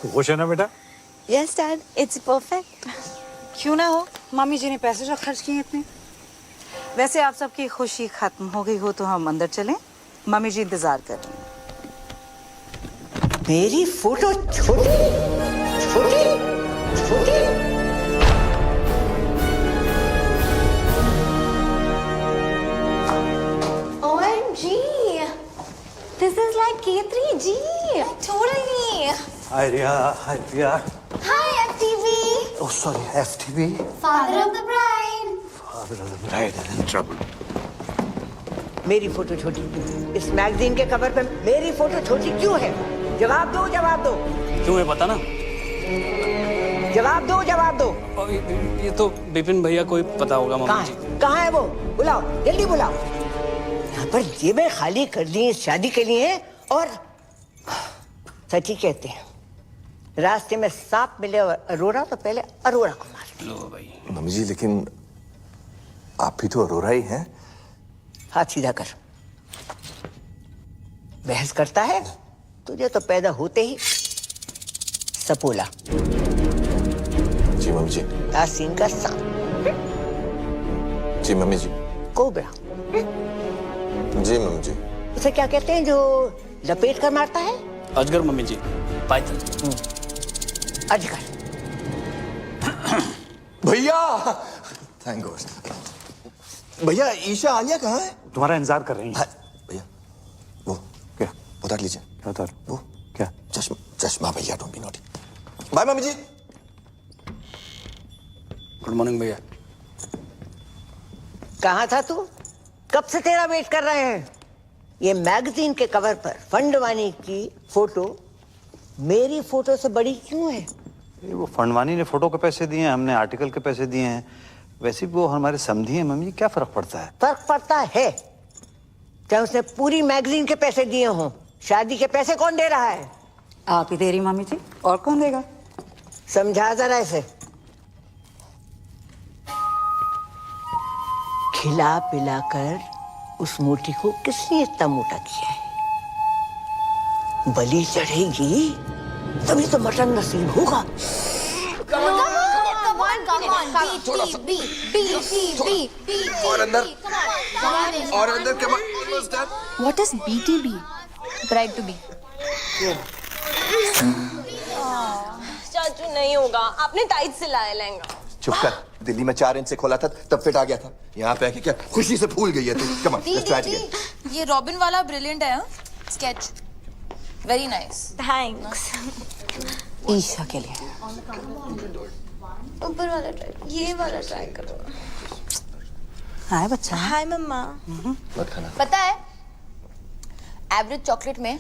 तू खुश है ना बेटा? Yes dad, it's perfect. क्यों ना हो, मम्मी जी ने पैसे जो खर्च किए इतने। वैसे आप सबकी खुशी खत्म हो गई हो तो हम अंदर चलें, मम्मी जी इंतजार कर रही हैं। मेरी फोटो छोटी छोटी छोटी। OMG, this is like K3G. Totally. Hi Riya, hi Riya. Hi, FTV. Oh sorry, FTV. Father of the bride. Father of the bride is in trouble. मेरी फोटो छोटी, इस मैगजीन के कवर पे मेरी फोटो छोटी क्यों है? जवाब दो, जवाब दो। क्यों है पता ना? जवाब दो, जवाब दो। और ये तो विपिन भैया को ही पता होगा मम्मी जी। कहाँ है वो? बुलाओ, जल्दी बुलाओ। यहाँ पर जेबें खाली कर दी शादी के लिए। और सच ही कहते हैं, रास्ते में सांप मिले और अरोरा तो पहले अरोरा को मार। लो भाई। मम्मी जी लेकिन आप भी तो अरोरा ही हैं। हाथ सीधा कर। बहस करता है? तुझे तो पैदा होते ही सपोला। जी मम्मी जी। यासीन का सांप। जी मम्मी जी। कोबरा। जी मम्मी जी। उसे क्या कहते हैं जो लपेट कर मारता है? अजगर मम्मी जी। पाइथन। अजगर। भैया, थैंक गॉड। भैया ईशा आलिया कहाँ है? तुम्हारा इंतजार कर रही है। भैया वो क्या? उतार लीजिए। क्या उतार? वो क्या? चश्मा चश्मा भैया, don't be naughty. Bye mummy ji. Good morning भैया। कहाँ था तू? कब से तेरा वेट कर रहे हैं। ये मैगजीन के कवर पर फंडवानी की फोटो मेरी फोटो से बड़ी क्यों है? वो फंडवानी ने फोटो के पैसे दिए हैं, हमने आर्टिकल के पैसे दिए हैं। वैसे भी वो हमारे समधी हैं मम्मी, क्या फर्क पड़ता है? फर्क पड़ता है। चाहे उसने पूरी मैगजीन के पैसे दिए हों, शादी के पैसे कौन दे रहा है? आप ही दे रही मम्मी जी, और कौन देगा? समझा जरा इसे। खिला पिलाकर उस मोटी को किसने इतना मोटा किया है? बलि चढ़ेगी तभी तो मटन नसीब होगा। और अंदर और अंदर क्या? What is BTB? Bride to be. चाचू नहीं होगा, आपने टाइट सिलाया लहंगा। चुप कर। दिल्ली में 4 इंच से खोला था तब फिट आ गया था। यहाँ पे आके क्या खुशी से फूल गई है तू। Come on, let's try it again. ये रॉबिन वाला ब्रिलियंट है। Sketch very nice. Thanks. Isha के लिए। ऊपर वाला ट्राई, ये वाला ट्राई करो। हाय बच्चा। हाय मम्मा। मत खाना। पता है एवरेज चॉकलेट में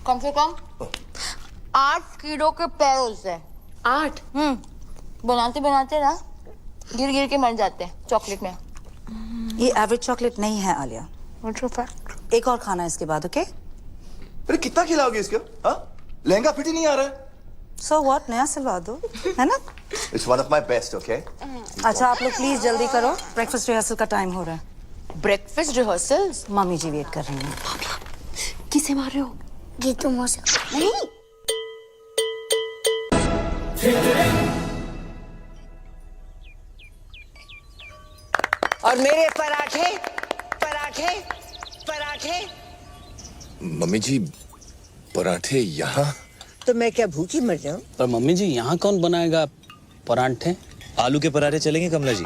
कम से कम 8 कीड़ों के पैर होते हैं। 8? बनाते बनाते ना गिर गिर के मर जाते हैं चॉकलेट में। ये एवरेज चॉकलेट नहीं है आलिया। एक और खाना इसके बाद, ओके? अरे कितना खिलाओगे इसको? हाँ? लहंगा फिट ही नहीं आ रहा है। सो व्हाट, नया सिलवा दो, है ना? It's one of my best, okay? अच्छा आप लोग प्लीज जल्दी करो, ब्रेकफास्ट रिहर्सल का टाइम हो रहा है। Breakfast rehearsals? मम्मी जी वेट कर रही हैं। किसे मार रहे हो? जीतू मौसा। नहीं। और मेरे पराठे पराठे पराठे। मम्मी जी पराठे यहाँ? तो मैं क्या भूखी मर जाऊं? पर मम्मी जी यहाँ कौन बनाएगा परांठे? आलू के पराठे चलेंगे कमला जी।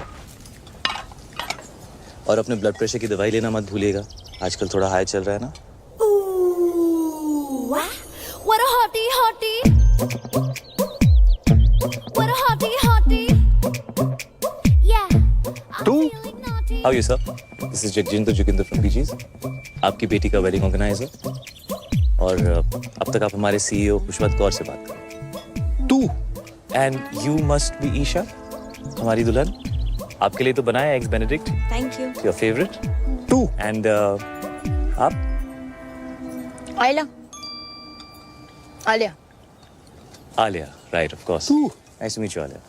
और अपने ब्लड प्रेशर की दवाई लेना मत भूलिएगा, आजकल थोड़ा हाई चल रहा है ना। What a hottie hottie. What a hottie hottie. Yeah. तू? How are you, sir? This is Jagjinder Joginder from PGs. आपकी बेटी का वेडिंग ऑर्गेनाइजर। और अब तक आप हमारे सीईओ पुष्पवंत कौर से बात करें। तू? And you must be Isha, हमारी दुल्हन। आपके लिए तो बनाया eggs Benedict. Thank you. Your favorite? तू? And आप? Alia. Alia. Alia, right, of course. तू? Nice to meet you, Alia.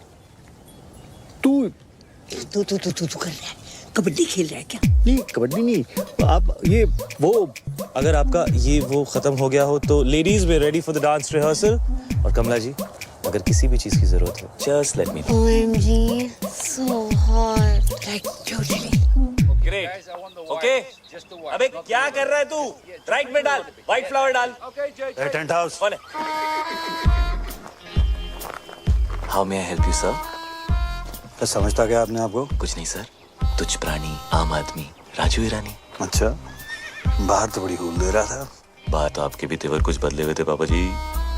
तू तू कर रहा है। कबड्डी खेल रहा है क्या? नहीं कबड्डी नहीं, आप ये वो अगर आपका ये वो खत्म हो गया हो तो ladies way ready for the dance rehearsal. और कमला जी अगर किसी भी चीज की जरूरत हो just let me know. OMG, so hot. Like totally. Great okay. अबे क्या कर रहा है तू? राइट में डाल, व्हाइट फ्लावर डाल। Tent house. कौन है? How may I help you sir? क्या समझता क्या आपने आपको? कुछ नहीं सर, तुच्छ प्राणी, आम आदमी, राजू ईरानी। अच्छा, बाहर तो बड़ी हूल दे रहा था। बाहर तो आपके भी तेवर कुछ बदले हुए थे पापा जी।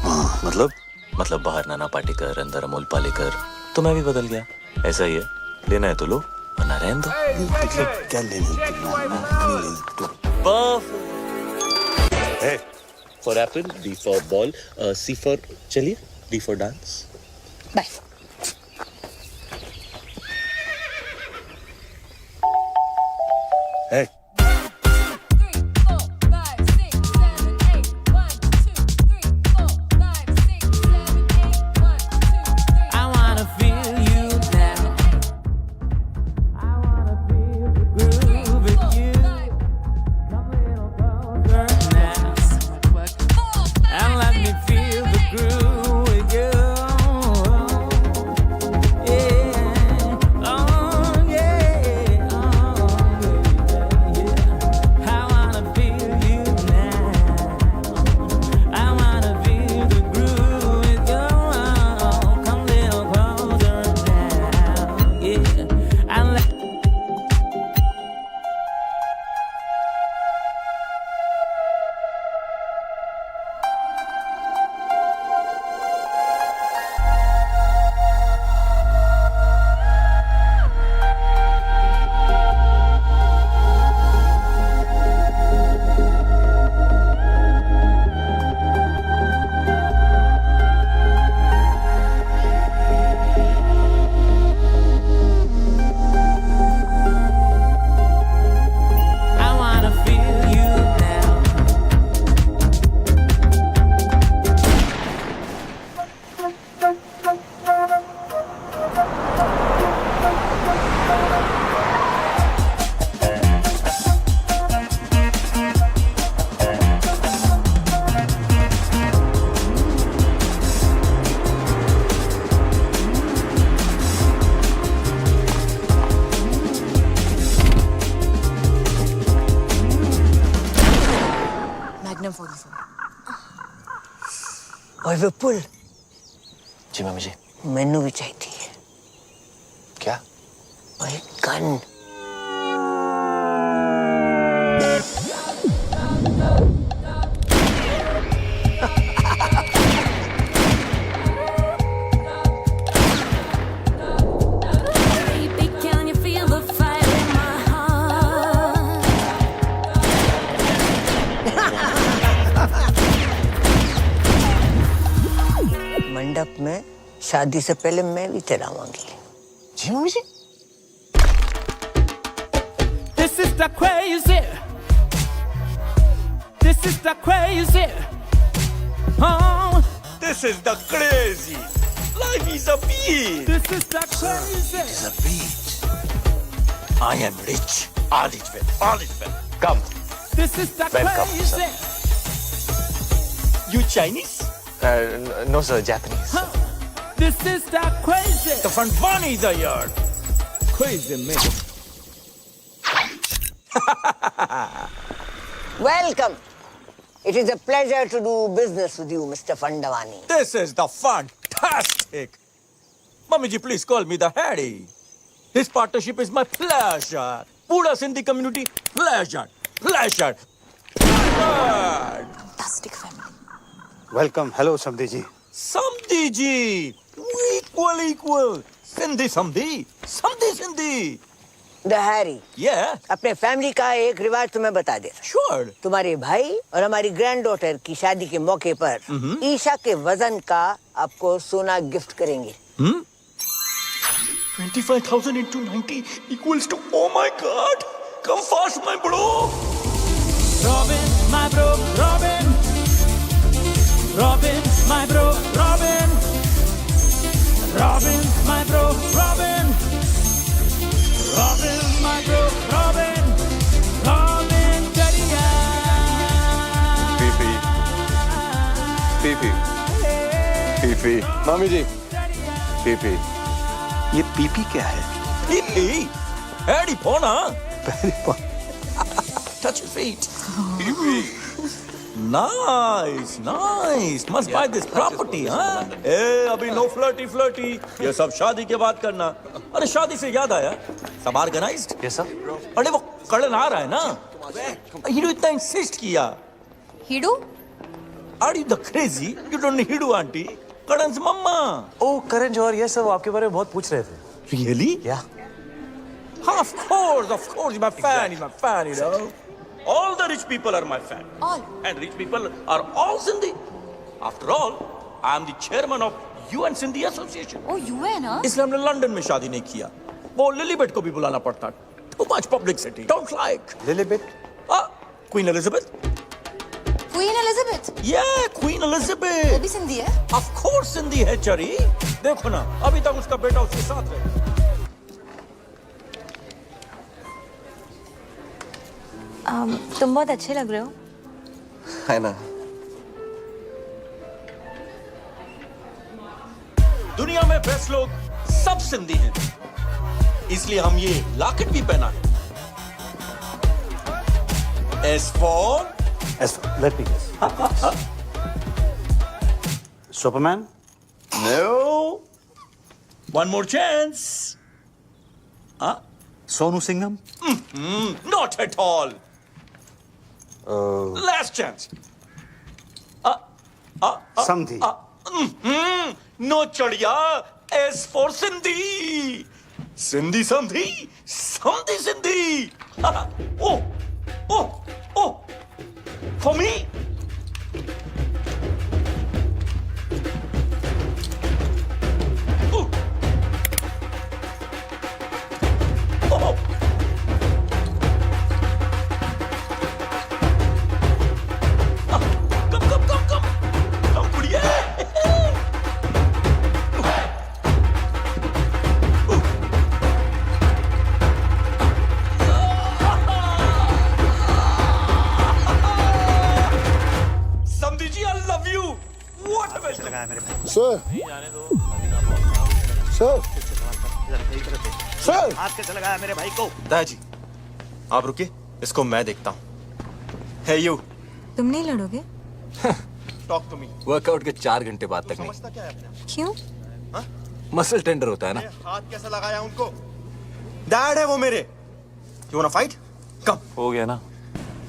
हाँ, मतलब बाहर नाना पाटेकर, अंदर अमोल पालेकर, तो मैं भी बदल गया। ऐसा ही है, लेना है तो लो वरना रहने दो। मतलब क्या लेने A for apple, B for ball, C for चलिए, D for dance. Bye. Hey. और विपुल, जी मम्मी जी। मैनू भी चाहिए। क्या? और गन। मंडप में शादी से पहले मैं भी चलाऊंगी। जी mummy ji. This is the crazy. This is the crazy. Oh, This is the crazy. Life is a beach. this is the crazy. It is a beach. I am rich. All is well. All is well. Come. This is the Welcome, crazy. You Chinese? No sir, Japanese. This is the crazy. The Fanfanis are here. Crazy man. Welcome. It is a pleasure to do business with you, Mr. Fandavani. This is the fantastic. Mummy ji, please call me the Harry. This partnership is my pleasure. Pura Sindhi community, pleasure, pleasure, pleasure. Fantastic family. Welcome. Hello समधी जी। Samdhi ji, equal. Sindhi Samdhi, Samdhi Sindhi. The Harry. Yeah, अपने family का एक रिवाज तुम्हें बता देता। sure. तुम्हारे भाई और हमारी ग्रैंड डॉटर की शादी के मौके पर ईशा के वजन का आपको सोना गिफ्ट करेंगे। 25,000 into 90 equals to, oh my God. Come fast, my bro. Robin, my bro, Robin. Robin, my bro, Robin. Robin, my bro, Robin. Robin, my bro, PP मामी जी पीपी ये पीपी क्या है? पीपी एडी पोना touch your feet nice must buy this property हाँ ए अभी no flirty ये सब शादी के बाद करना अरे शादी से याद आया सब ऑर्गेनाइज्ड ये सब? अरे वो कड़न आ रहा है ना हीडू इतना इंसिस्ट किया हीडू are you the crazy you don't need हीडू आंटी कड़न मम्मा ओ करण जौहर ये सब आपके बारे में बहुत पूछ रहे थे। रियली या Of course, he's my fan, you know. All the rich people are my fan. All. And rich people are all Sindhi. After all, I am the chairman of UN Sindhi Association. Oh UN हाँ इसलिए हमने London में शादी नहीं किया वो लिलीबेट को भी बुलाना पड़ता Too much publicity. Don't like. लिलीबेट? Queen Elizabeth. Queen Elizabeth Yeah, Queen वो Elizabeth. भी सिंधी है Of course Sindhi है चरी देखो ना अभी तक उसका बेटा उसके साथ है तुम बहुत अच्छे लग रहे हो। है ना दुनिया में बेस्ट लोग सब सिंधी हैं इसलिए हम ये लॉकेट भी पहना है S for Let me guess. Superman? no one more chance Sonu Singham? not at all last chance Samdhi? no chadiya S for Sindhi Sindhi Samdhi Samdhi Sindhi oh for me Come, buddiya. Samdhi ji, I love you. What a welcome. Sir sir हाथ कैसे लगाया मेरे भाई को? दादाजी आप रुकिए इसको मैं देखता हूँ है यू तुम नहीं लड़ोगे? टॉक टू मी वर्कआउट के 4 घंटे बाद तक नहीं क्या है अपने क्यों? मसल टेंडर होता है ना हाथ कैसे लगाया उनको डैड है वो मेरे यू वांट फाइट कम हो गया ना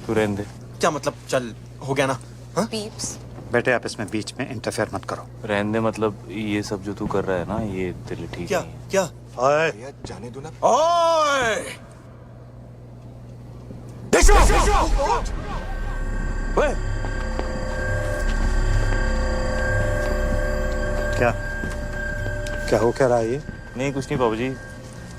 तू रहने दे। क्या मतलब चल हो गया ना पीप्स बेटे आप इसमें बीच में इंटरफेयर मत करो। रहने दे मतलब ये सब जो तू कर रहा है ना ये तेरे लिए ठीक क्या नहीं है। क्या ओए जाने दो ना ओए ओए क्या हो क्या रहा है ये? नहीं कुछ नहीं बाबूजी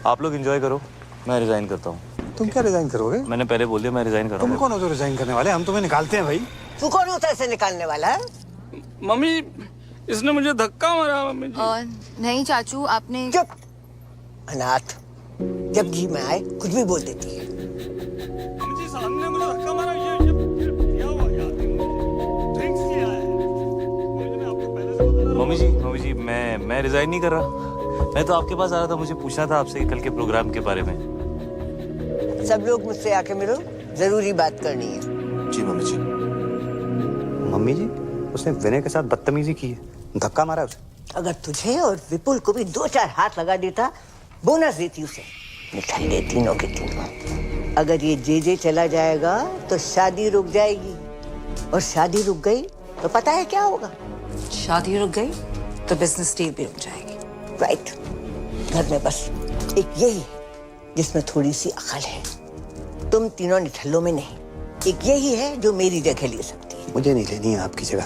आप लोग एंजॉय करो मैं रिजाइन करता हूँ। तुम क्या रिजाइन करोगे? मैंने पहले बोल दिया मैं रिजाइन कर रहा तुम हूँ। कौन हो जो रिजाइन करने वाले? हम तुम्हें निकालते हैं भाई। तू कौन होता है इसे निकालने वाला है? मम्मी इसने मुझे धक्का मारा मम्मी जी। नहीं चाचू आपने चुप अनाथ जब जी में आए कुछ भी बोल देती है। मम्मी जी साहब ने मुझे धक्का मारा ये क्या हुआ यार ड्रिंक्स किया है मम्मी जी मैं आपको पहले से बता रहा मम्मी जी मैं रिजाइन नहीं कर रहा। मैं तो आपके पास आ रहा था मुझे पूछना था आपसे कल के प्रोग्राम के बारे में। सब लोग मुझसे आके मिलो जरूरी बात करनी है। जी मम्मी जी मम्मी जी उसने विनय के साथ बदतमीजी की है धक्का मारा है उसे। अगर तुझे और विपुल को भी 2-4 हाथ लगा देता बोनस देती उसे निकल तीनों के तीनों। अगर ये जे चला जाएगा तो शादी रुक जाएगी और शादी रुक गई तो पता है क्या होगा? शादी रुक गई तो बिजनेस डील भी रुक जाएगी। राइट घर में बस एक यही है जिसमें थोड़ी सी अकल है। तुम तीनों निठल्लों में नहीं। एक यही है जो मेरी जगह ले सकती है। मुझे नहीं लेनी है आपकी जगह।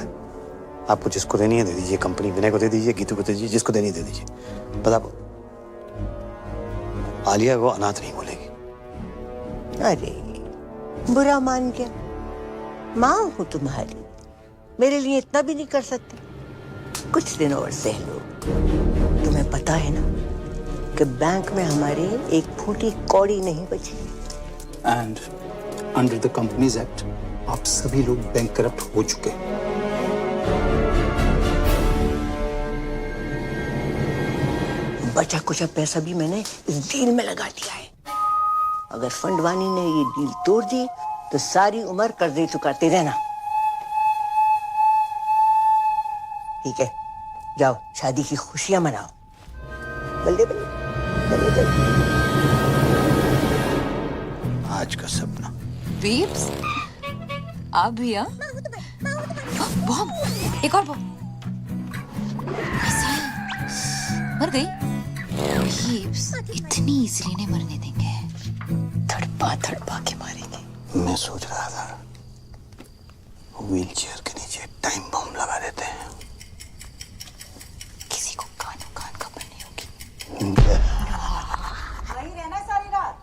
आपको जिसको देनी है दे दीजिए। कंपनी विनय को दे दीजिए गीतू को दे दीजिए जिसको देनी दे दीजिए। बस आप आलिया को अनाथ नहीं बोलेगी। अरे बुरा मान गया। माँ हूं तुम्हारी मेरे लिए इतना भी नहीं कर सकती? कुछ दिन और सह लो। तुम्हें पता है ना कि बैंक में हमारे एक फूटी कौड़ी नहीं बची। And under the companies act आप सभी लोग बैंक करप्ट हो चुके हैं। बचा कुछ पैसा भी मैंने इस डील में लगा दिया है। अगर फंड वानी ने ये डील तोड़ दी तो सारी उम्र कर्जे चुकाते रहना। ठीक है, जाओ शादी की खुशियां मनाओ। बल्ले बल्ले चलिए चलिए। आज का सपना। बीब्स आप भी हाँ? बॉम्ब, एक और बॉम्ब। मर गई? बीब्स इतनी इजीली नहीं मरने देंगे, थड़पा थड़पा के मारेंगे। मैं सोच रहा था व्हील चेयर के नीचे टाइम बम लगा देते हैं। किसी को कानों कान खबर नहीं होगी। वहीं रहना है सारी रात।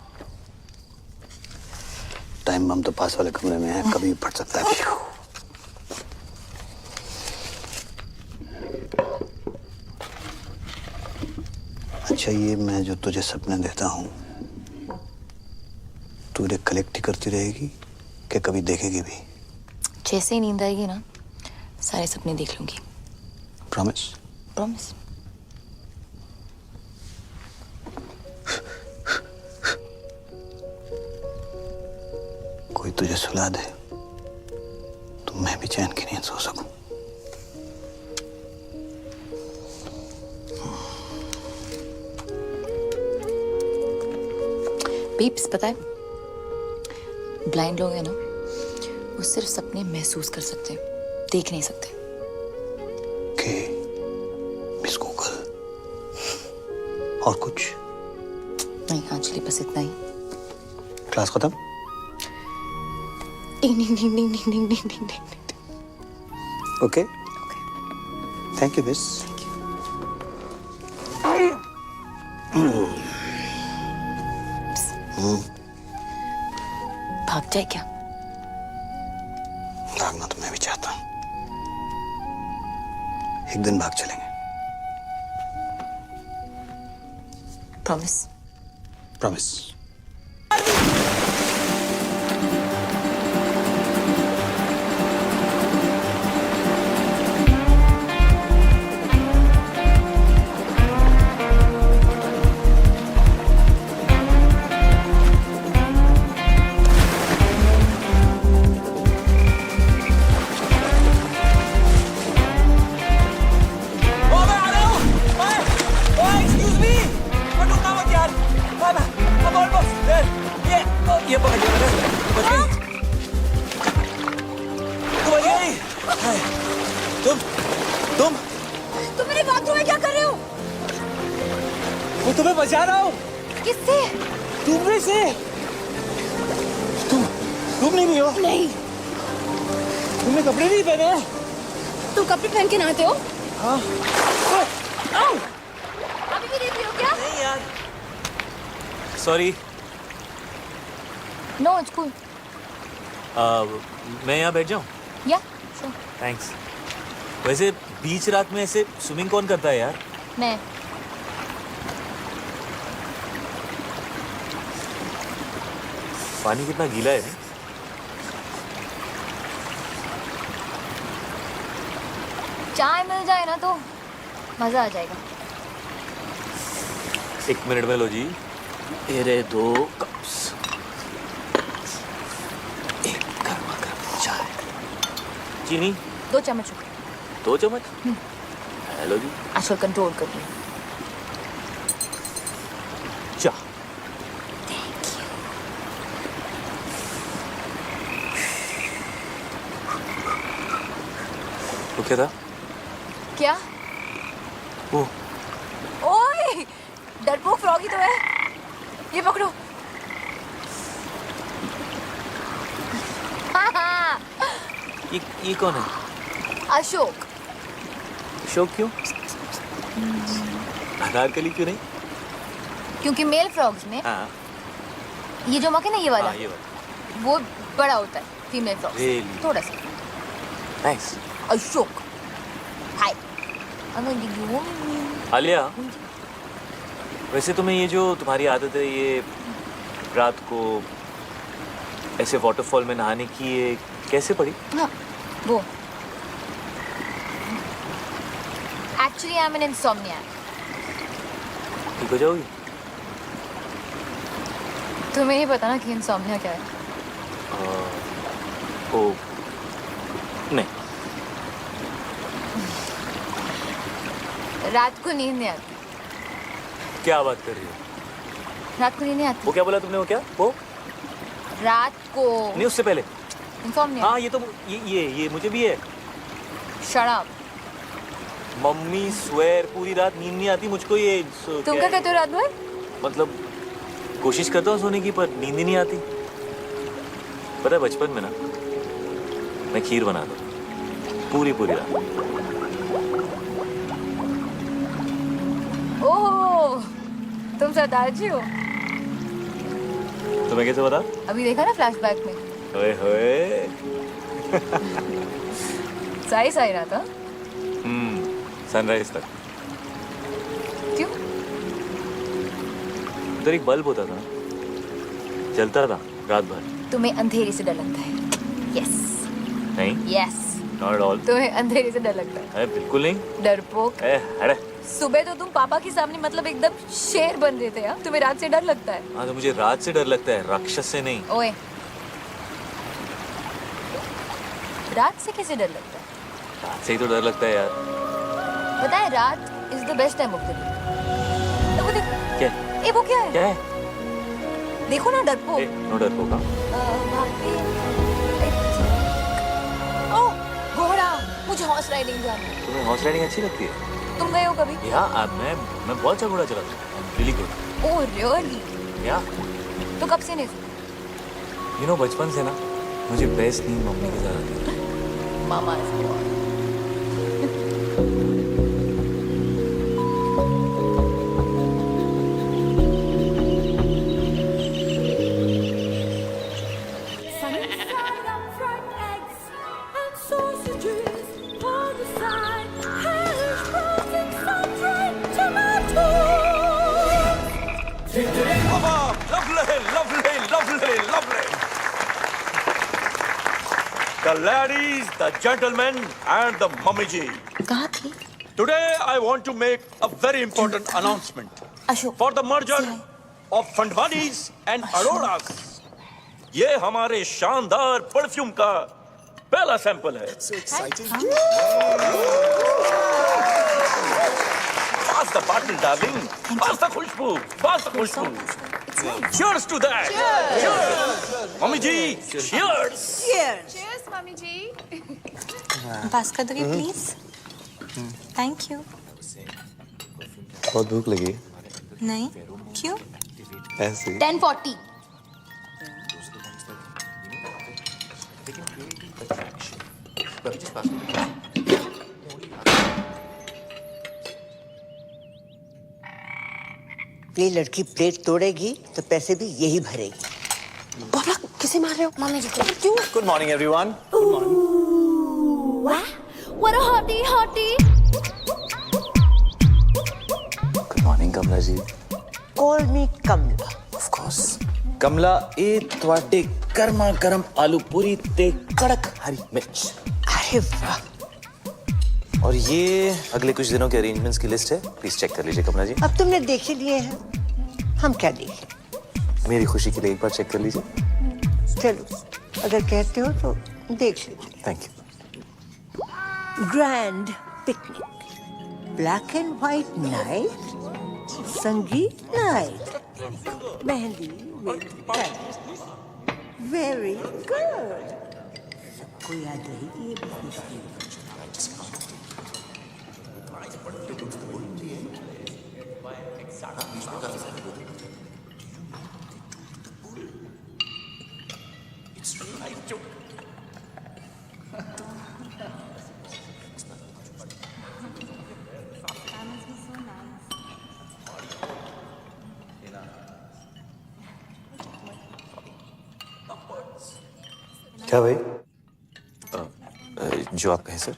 टाइम बम तो पास वाले कमरे में है, कभी भी फट सकता है। अच्छा, ये मैं जो तुझे सपने देता हूँ तू इन्हें कलेक्ट ही करती रहेगी कि कभी देखेगी भी? जैसे ही नींद आएगी ना, सारे सपने देख लूंगी। प्रॉमिस? प्रॉमिस। कोई तुझे सुला दे तो मैं भी चैन की नींद सो सकूं। बीप्स पता है, ब्लाइंड लोग हैं ना, वो सिर्फ सपने महसूस कर सकते हैं, देख नहीं सकते। के मिस गूगल और कुछ नहीं, एक्चुअली बस इतना ही। क्लास खत्म? Okay, thank you miss. भाग जाए क्या? भागना तो मैं भी चाहता हूं, एक दिन भाग चलेंगे। प्रॉमिस? प्रॉमिस। ये पकड़िए मैंने, बच गई। तू बच गई। तुम मेरे बाथरूम में क्या कर रहे हो? मैं तुम्हें बचा रहा हूँ। किससे? तुमने से। तुम नहीं हो? नहीं। तुमने कपड़े नहीं पहने? तुम कपड़े पहन के नहाते हो? हाँ। अभी भी देख रही हो क्या? नहीं यार। सॉरी। No, it's cool. मैं यहाँ बैठ जाऊँ? या श्योर। थैंक्स। वैसे बीच रात में ऐसे स्विमिंग कौन करता है यार? मैं। पानी कितना गीला है। चाय मिल जाए ना तो मजा आ जाएगा। एक मिनट में लो जी, मेरे 2 कप्स। एक गर्मा गर्म चाय, चीनी 2 चम्मच। 2 चम्मच। हेलो जी। आजकल कंट्रोल कर रही हूँ। चाह। वो क्या था? क्या? वो ओए, डरपोक फ्रॉगी तो है। ये पकड़ो। ये कौन है? अशोक। अशोक क्यों? अनारकली क्यों नहीं? क्योंकि मेल फ्रॉग्स में हाँ। ये जो मक है ना, ये वाला, हाँ, ये वाला वो बड़ा होता है फीमेल फ्रॉग Really? थोड़ा सा। थैंक्स। अशोक, हाय। आलिया, वैसे तुम्हें ये जो तुम्हारी आदत है, ये रात को ऐसे वाटरफॉल में नहाने की, ये कैसे पड़ी? हाँ, वो एक्चुअली आई एम एन इंसोम्नियाक। ठीक हो जाओगी? तुम्हें ही पता ना कि इंसोम्निया क्या है। ओ नहीं, रात को नींद नहीं आती। क्या बात कर रही हो? रात को नींद नहीं आती। वो क्या बोला तुमने? वो क्या? वो रात को नहीं, उससे पहले। इंसोम्निया। हाँ ये तो ये मुझे भी है। Shut up. मम्मी स्वेर पूरी रात नींद नहीं आती मुझको। ये तुम क्या कहते हो रात भर? मतलब कोशिश करता हूँ सोने की, पर नींद ही नहीं आती। पता है बचपन में ना मैं खीर बनाता पूरी रात। ओह, तुम सरदार जी हो। तुम्हें कैसे पता? अभी देखा ना फ्लैशबैक में। ओए होए। सही रहा था। सनराइज तक। क्यों? उधर एक बल्ब होता था, जलता था रात भर। तुम्हें अंधेरे से डर लगता है? यस। नहीं, यस। Not at all. तुम्हें अंधेरे से डर लगता है? अरे बिल्कुल नहीं। डरपोक। अरे सुबह तो तुम पापा के सामने मतलब एकदम शेर बन रहे थे यार। तुम्हें रात से डर लगता है? हाँ, तो मुझे रात से डर लगता है, राक्षस से नहीं। ओए, रात से कैसे डर लगता है? रात से ही तो डर लगता है यार। पता है रात is the best time of the day. वो देखो। क्या? ए वो क्या है? क्या है? देखो ना डरपोक। नो डरपोक। वहाँ पे ओह घोड़ा। मुझे हॉर्स राइडिंग जाना है। तुम्हें हॉर्स राइडिंग अच्छी लगती है? तुम गए हो कभी? या अब मैं बहुत अच्छा घोड़ा चलाता हूँ। Really good. Oh really? या तो कब से नहीं सुना? यू नो बचपन से ना मुझे बेस्ट नींद मम्मी के साथ आती है। मामा The ladies, the gentlemen, and the mummy ji. कहाँ थी? Today I want to make a very important announcement Ashok. for the merger of Fandwanis and Aroras. ये हमारे शानदार परफ्यूम का पहला सैंपल है। Pass the bottle, darling. Pass the Khushboo. Pass the Khushboo. Cheers to that. Cheers. Mummy ji, cheers. Cheers. Mummy ji. Pass कर दोगे please? Thank you. बहुत भूख लगी। नहीं, क्यों? ऐसे 10:40। ये लड़की प्लेट तोड़ेगी तो पैसे भी यही भरेगी। बाबा किसे मार रहे हो? मम्मी जी को। क्यों? Good morning everyone. What a hottie, hottie. Good morning Kamala ji. Call me Kamala. Of course. Kamala ए ਤੁਹਾਡੇ गर्मा गर्म आलू पूरी ते कड़क हरी मिर्च। अरे वाह। और ये अगले कुछ दिनों के अरेंजमेंट्स की लिस्ट है, प्लीज चेक कर लीजिए कमला जी। अब तुमने देख ही लिए हैं, हम क्या देखें? मेरी खुशी के लिए एक बार चेक कर लीजिए। चलो अगर कहते हो तो देख लीजिए। Thank you. Grand picnic, black and white night, संगीत नाइट, मेहंदी वेरी गुड। सबको याद रहेगी ये बिजनेस। क्या भाई? जो आप कहें सर।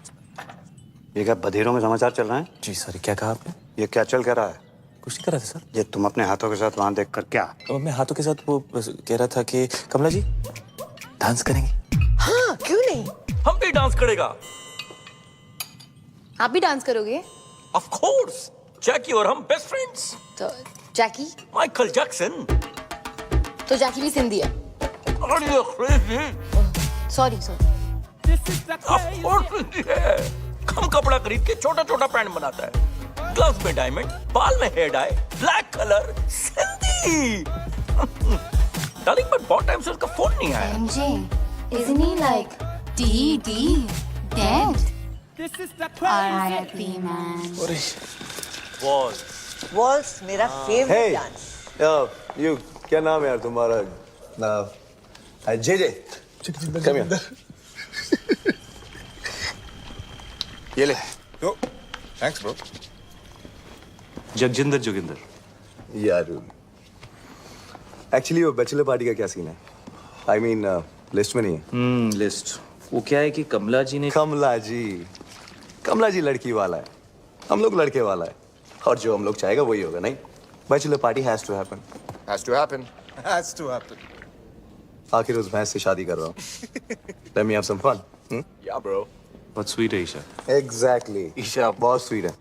ये क्या बधिरों में समाचार चल रहे हैं? जी सर, क्या कहा आपने? ये क्या चल क्या रहा है? कुछ नहीं कर रहा था सर। ये तुम अपने हाथों के साथ वहां देख कर क्या? मैं हाथों के साथ वो कह रहा था कि कमला जी डांस करेंगे। हाँ क्यों नहीं? हम भी डांस करेगा। आप भी डांस करोगे? Of course. जैकी और हम बेस्ट फ्रेंड्स। तो जैकी? Michael Jackson. तो जैकी भी सिंधी है? Are you crazy? Sorry. Of course Sindhi है। कम कपड़ा खरीद के छोटा छोटा पैंट बनाता है, ग्लव्स में डायमंड, बाल में hair dye, black colour, Sindhi. Darling but बहुत टाइम से उसका फोन नहीं आया। Isn't he like dead? This is the crazy. R.I.P. man. Walls मेरा फेवरेट डांस। यू क्या नाम है यार तुम्हारा? जे जे कम हियर। ये ले। तो थैंक्स ब्रो। जगजिंदर जोगिंदर। यार एक्चुअली वो बैचलर पार्टी का क्या सीन है? आई मीन लिस्ट में नहीं है। लिस्ट वो क्या है कि कमला जी लड़की वाला है, हम लोग लड़के वाला है, और जो हम लोग चाहेगा वही होगा। नहीं, bachelor party has to happen. आखिर उस भैंस से शादी कर रहा हूँ। Let me have some fun. Yeah, bro. बहुत स्वीट है ईशा। Exactly. ईशा बहुत स्वीट है।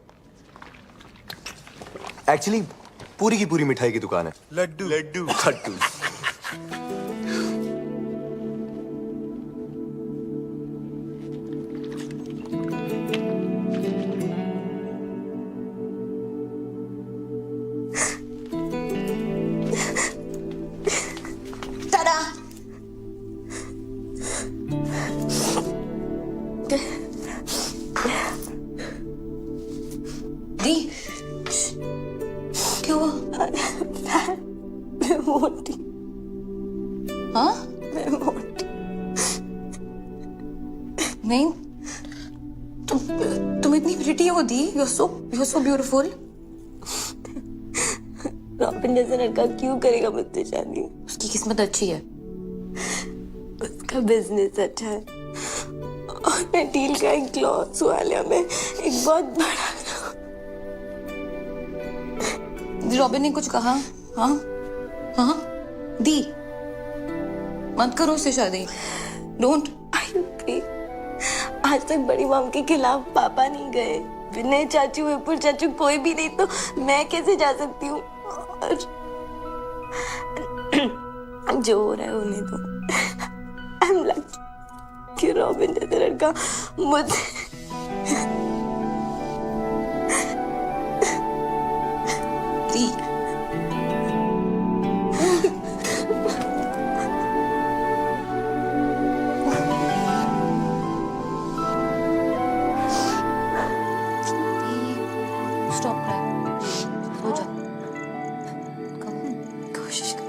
एक्चुअली पूरी की पूरी मिठाई की दुकान है। लड्डू। दी, क्या हुआ? मैं मोटी। हाँ? मैं मोटी। नहीं, तुम इतनी प्रिटी हो दी। You're so beautiful. रॉबिन जैसा लड़का क्यों करेगा मुझसे शादी? उसकी किस्मत अच्छी है। उसका बिजनेस अच्छा है और मैं डील का एक क्लॉथ्स वाले में एक बहुत बड़ा। रॉबिन ने कुछ कहा? हाँ दी, मत करो उससे शादी। डोंट। आज तक बड़ी मॉम के खिलाफ पापा नहीं गए, विनय चाचू, विपुल चाचू, कोई भी नहीं, तो मैं कैसे जा सकती हूँ? और जो हो रहा है होने दो। आई एम लकी कि रॉबिन जैसा लड़का मुझे स्टॉप क्राइंग, हो जा, कोशिश कर।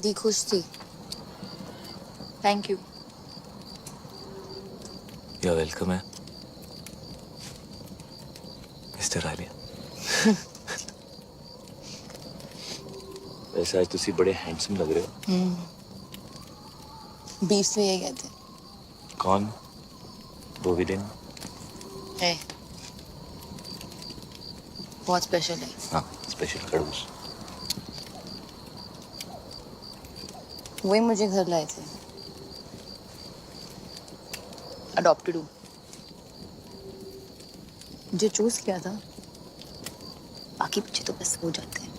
दी खुश थी। Thank you. You're welcome है मिस्टर आलिया। वैसे आज तुसी बड़े हैंडसम लग रहे हो। बीफ से यही कहते। कौन? वो भी दिन है बहुत स्पेशल है। हाँ, स्पेशल खड़ूस। वही मुझे घर लाए थे। अडॉप्टेड हूँ, मुझे चूज किया था, बाकी बच्चे तो बस हो जाते हैं।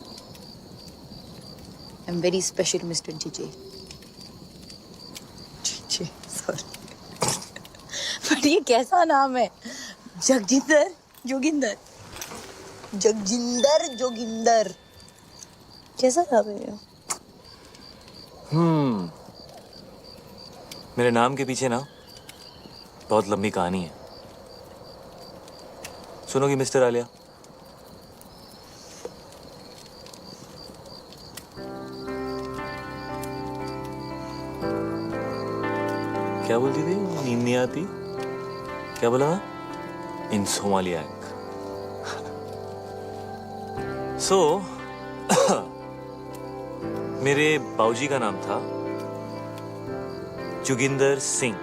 I am very special mister GJ. GJ sorry. पर ये कैसा नाम है? जगजिंदर जोगिंदर। जगजिंदर जोगिंदर कैसा नाम है ये? मेरे नाम के पीछे ना बहुत लंबी कहानी है, सुनोगी मिस्टर आलिया? क्या बोलती थी? नींद नहीं आती? क्या बोला? इंसोमालियाक। सो मेरे बाबूजी का नाम था जोगिंदर सिंह।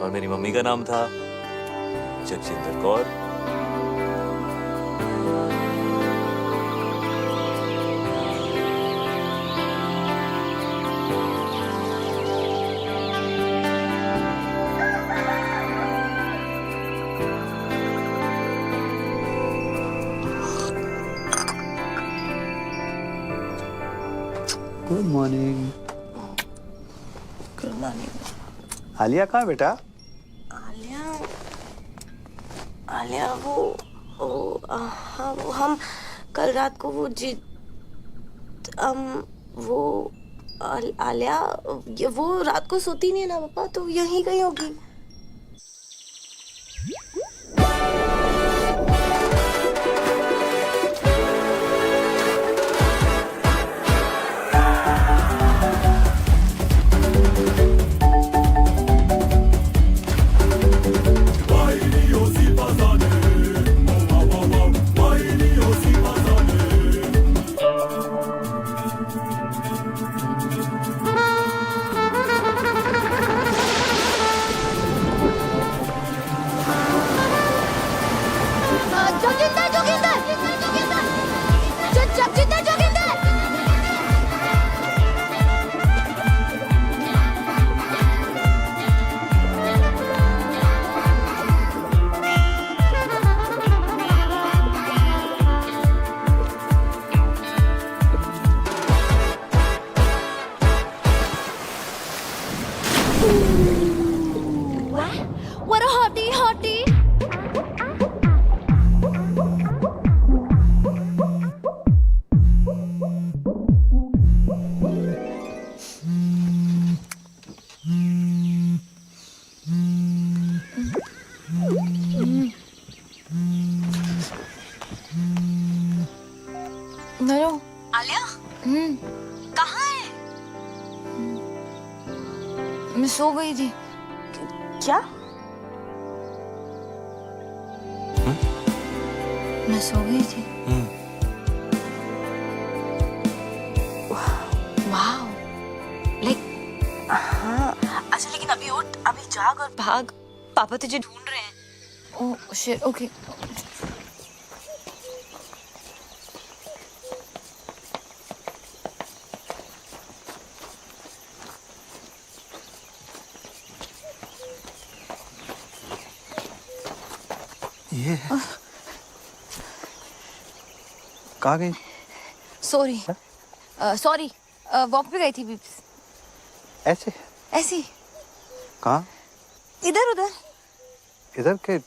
और मेरी मम्मी का नाम था Jagjinder Kaur. Good morning. Good morning. Alia कहाँ बेटा? आलिया वो हाँ वो हम कल रात को वो आलिया वो रात को सोती नहीं है ना पापा, तो यहीं कहीं होगी। What a hottie, hottie. नरो आलिया कहाँ है? मैं सो गई थी। क्या? मैं सो गई थी। वाओ, लाइक हाँ अच्छा, लेकिन अभी उठ, अभी जाग और भाग, पापा तुझे ढूंढ रहे हैं। Oh shit, okay. ये कहाँ गई? सॉरी सॉरी, वॉक पे गई थी बीप्स। ऐसे? ऐसी कहाँ? इधर उधर। इधर के?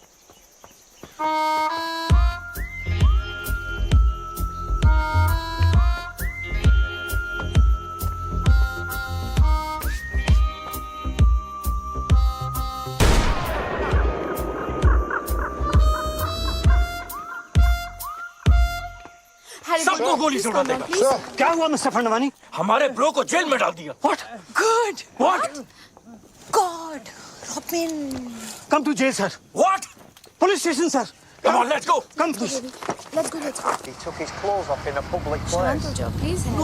सबको गोली से उड़ा देगा। क्या हुआ मिस्टर फंडवानी? हमारे ब्रो को जेल में डाल दिया। What? Good What? God, robin. Come to jail, sir. What? Police station, sir. Come on, let's go. Come, please. Let's go, let's go. He took his clothes off in a public शांत place. हो जाओ please. No, I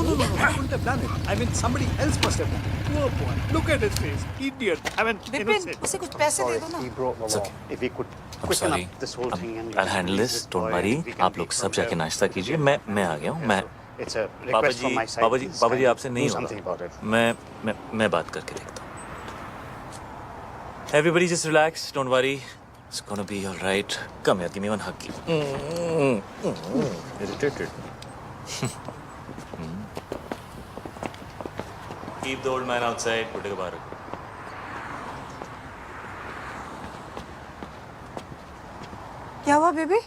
wouldn't have done it. I mean, somebody else must have done it. Poor boy. Look at his face. Idiot. I mean, Vipin, innocent. उसे कुछ पैसे दे दो ना। He broke the law. If he could I'm quicken sorry. up this whole thing and I'll handle this. Don't worry. आप लोग सब जाके नाश्ता कीजिए। मैं आ गया हूँ। मैं It's a पापा request ji from my side. पापा जी आपसे नहीं Do something about होगा। it. मैं बात करके देखता हूँ। Everybody just relax. Don't worry. It's gonna be all right. Come here, give me one hug. Irritated. Keep the old man outside. बुड्ढे को बाहर रखो। क्या हुआ बेबी?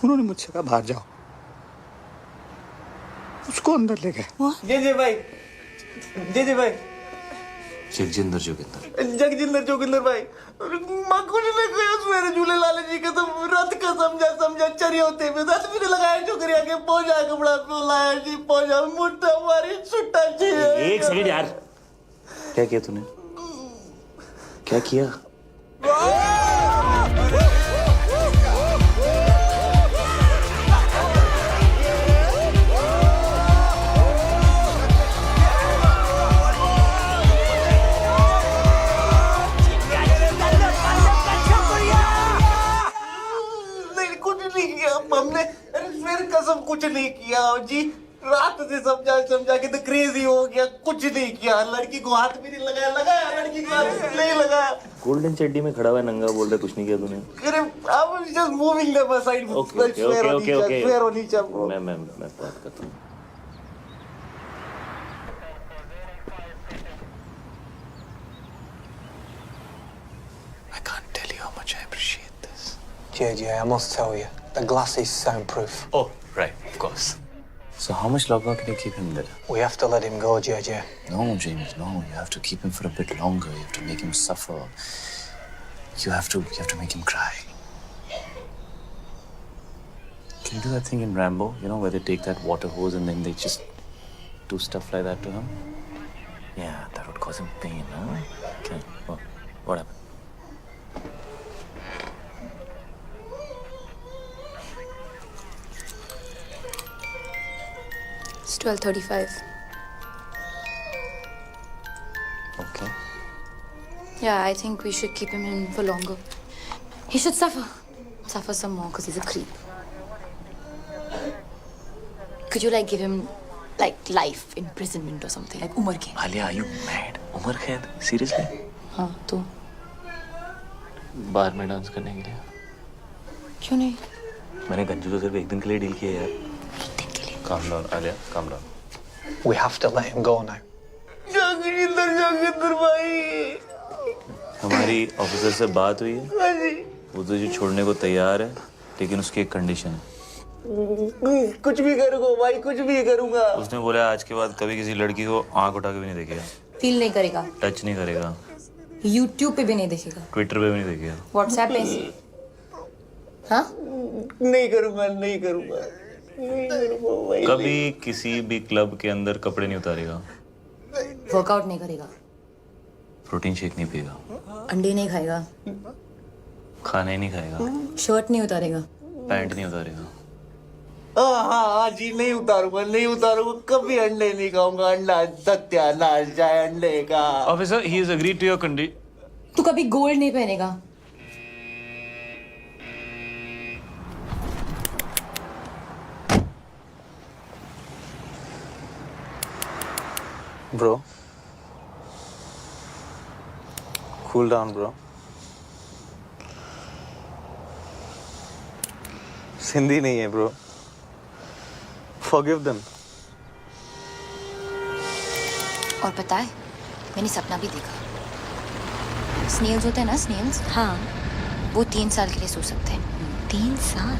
उन्होंने मुझसे कहा बाहर जाओ, उसको अंदर ले गए। जे भाई, जे भाई, जगजिंदर जोगिंदर। जगजिंदर जोगिंदर भाई, माँ कुछ नहीं कहा मेरे झूले लाले जी का तो रथ का समझा चरी होते में रथ भी लगाया छोकरी आके पहुंचा कपड़ा पे लाया जी पहुंचा मुट्ठा मारी छुट्टा जी। एक सेकंड यार, क्या किया तूने? क्या किया? नहीं किया जी, रात से समझा समझा के तो क्रेजी हो गया, कुछ नहीं किया, लड़की को हाथ भी नहीं लगाया, लगाया लड़की को हाथ नहीं लगाया। गोल्डन चड्डी में खड़ा हुआ है, नंगा बोल रहा है, कुछ नहीं किया तूने। अरे I was just moving them aside, okay मैं बात करता हूँ। I can't tell you how much I appreciate this. JJ, I must tell you, the glass is soundproof. Oh, right, of course. So how much longer can you keep him there? We have to let him go, JJ. No, James, no. You have to keep him for a bit longer. You have to make him suffer. You have to make him cry. Can you do that thing in Rambo? You know, where they take that water hose and then they just do stuff like that to him? Yeah, that would cause him pain, huh? Okay. Oh, what happened? It's 12:35. Okay. Yeah, I think we should keep him in for longer. He should suffer some more because he's a creep. Could you like give him like life imprisonment or something, like Umar Khaid? Alia, are you mad? Umar Khaid? Seriously? हाँ तो बार में dance करने के लिए? क्यों नहीं? मैंने गंजू को सिर्फ एक दिन के लिए डील किया यार। एक दिन के लिए? Calm down, Alia. Calm down. We have to let him go now. Joginder भाई, हमारी ऑफिसर से बात हुई है। वो तुझे छोड़ने को तैयार है, लेकिन उसकी एक कंडीशन है। कुछ भी करूंगा भाई, कुछ भी करूंगा। उसने बोला आज के बाद कभी किसी लड़की को आंख उठा के भी नहीं देखेगा, फील नहीं करेगा, टच नहीं करेगा, YouTube पे भी नहीं देखेगा, ट्विटर पे भी नहीं देखेगा, WhatsApp पे। हाँ? नहीं करूंगा, नहीं करूंगा, नहीं करूंगा भाई। कभी किसी भी क्लब के अंदर कपड़े नहीं उतारेगा, वर्कआउट नहीं करेगा, प्रोटीन शेक नहीं पिएगा, अंडे नहीं खाएगा, खाना ही नहीं खाएगा, शर्ट नहीं उतारेगा, पैंट नहीं उतारेगा। हाँ जी, नहीं उतारूंगा, नहीं उतारूंगा, कभी अंडे नहीं खाऊंगा, अंडा सत्यानाश जाए अंडे का। Officer, he has agreed to your condition. तू कभी गोल्ड नहीं पहनेगा। Bro, cool down, bro. Sindhi नहीं है, bro. Forgive them. और पता है, मैंने सपना भी देखा। स्नेल्स होते हैं ना, स्नेल्स। हाँ। वो 3 साल के लिए सो सकते हैं। 3 साल?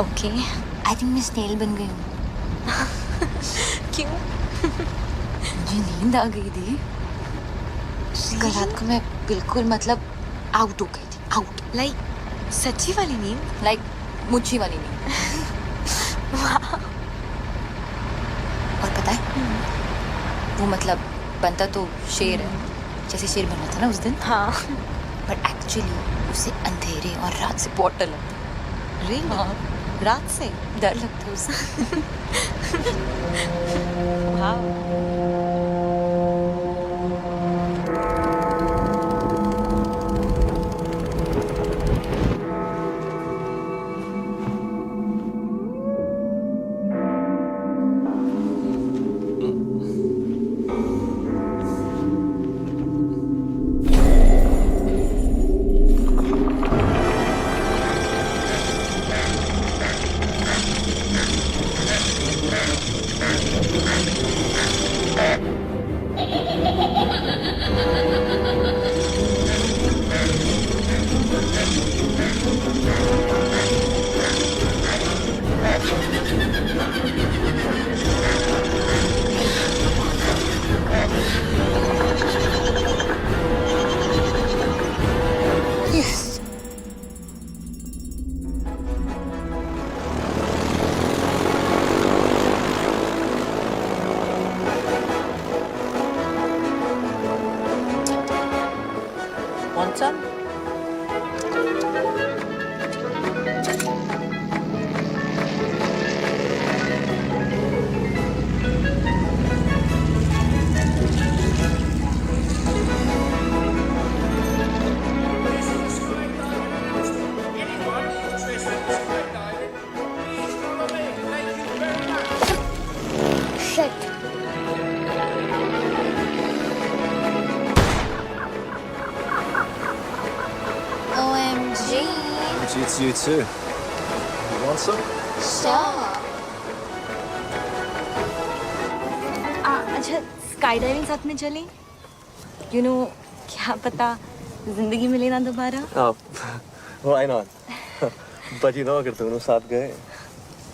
ओके। आई थिंक मैं स्नेल बन गई हूँ। क्यों? मुझे नींद आ गई थी। कल रात को मैं बिल्कुल मतलब आउट हो गई थी, आउट। लाइक सच्ची वाली नींद? लाइक मुच्छी वाली नींद। और पता है, वो मतलब बनता तो शेर है, जैसे शेर बना था ना उस दिन। हाँ। बट एक्चुअली उसे अंधेरे और रात से बहुत डर लगता। रियली? हाँ। रात से डर लगता है उसे। Want some? suits you too. You want some? Sure. अच्छा स्काई डाइविंग साथ में चलें? You know, क्या पता जिंदगी मिले ना दोबारा? Why not? But you know, अगर दोनों साथ गए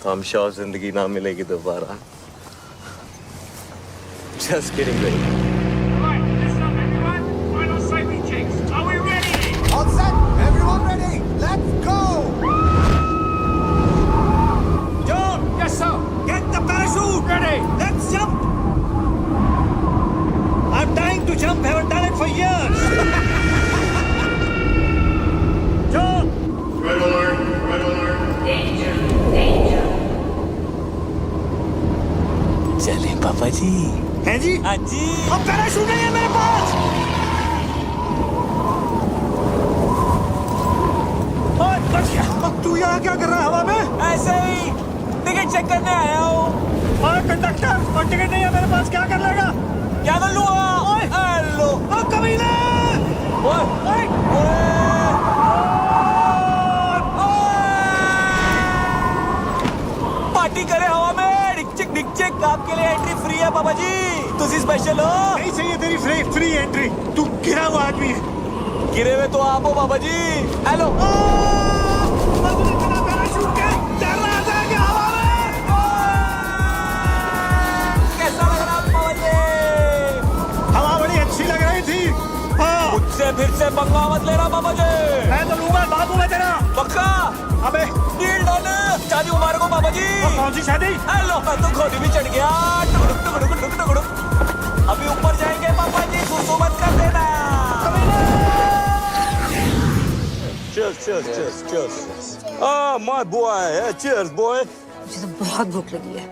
तो I'm sure जिंदगी ना मिलेगी दोबारा. Just kidding, baby. Right, listen up, everyone. Final safety checks. Are we ready? All set? Everyone ready? Let's go! John! Yes, sir. Get the parachute! Ready. Let's jump! I'm dying to jump. Haven't done it for years. John! Red alert, red alert. Danger, danger. चलें पापा जी. है जी? हाँ जी. अब parachute नहीं है मेरे पास. ओए, बच गया. अब तू यहाँ क्या कर रहा है हवा में? ऐसे ही टिकट चेक करने आया हूँ. और कंडक्टर और टिकट नहीं है मेरे पास, क्या कर लेगा? क्या कर लूँगा? हेलो. ओ कमीने! पार्टी करे हवा में. डिक चिक आपके लिए एंट्री फ्री है पापा जी. तुसी स्पेशल हो. नहीं चाहिए तेरी फ्री एंट्री. तू गिरा हुआ आदमी है. गिरे हुए तो आप हो पापा जी. हेलो. कैसा लग रहा है पापा जी? हवा बड़ी अच्छी लग रही थी. हाँ. मुझसे फिर से पंगा मत लेना पापा जी. मैं तो लूंगा बाबू मैं तेरा. पक्का. अबे डील डन. शादी मुबारक हो पापा जी. कौन सी शादी? हेलो. मैं तो खोदी भी चढ़ गया. टुकड़ुक. अभी ऊपर जाएंगे पापा जी. सुसु मत कर देना. Cheers. Ah, my boy. Cheers, boy. मुझे तो बहुत भूख लगी है.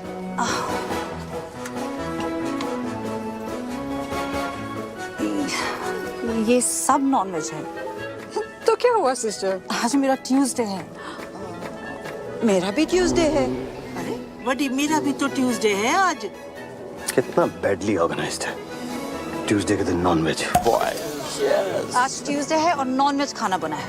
ये सब नॉन वेज है. तो क्या हुआ सिस्टर? आज मेरा ट्यूसडे है. मेरा भी ट्यूसडे है. अरे बड़ी मेरा भी तो ट्यूसडे है आज. कितना बैडली ऑर्गेनाइज्ड है. ट्यूसडे के दिन नॉन वेज. आज ट्यूसडे है और नॉन वेज खाना बना है.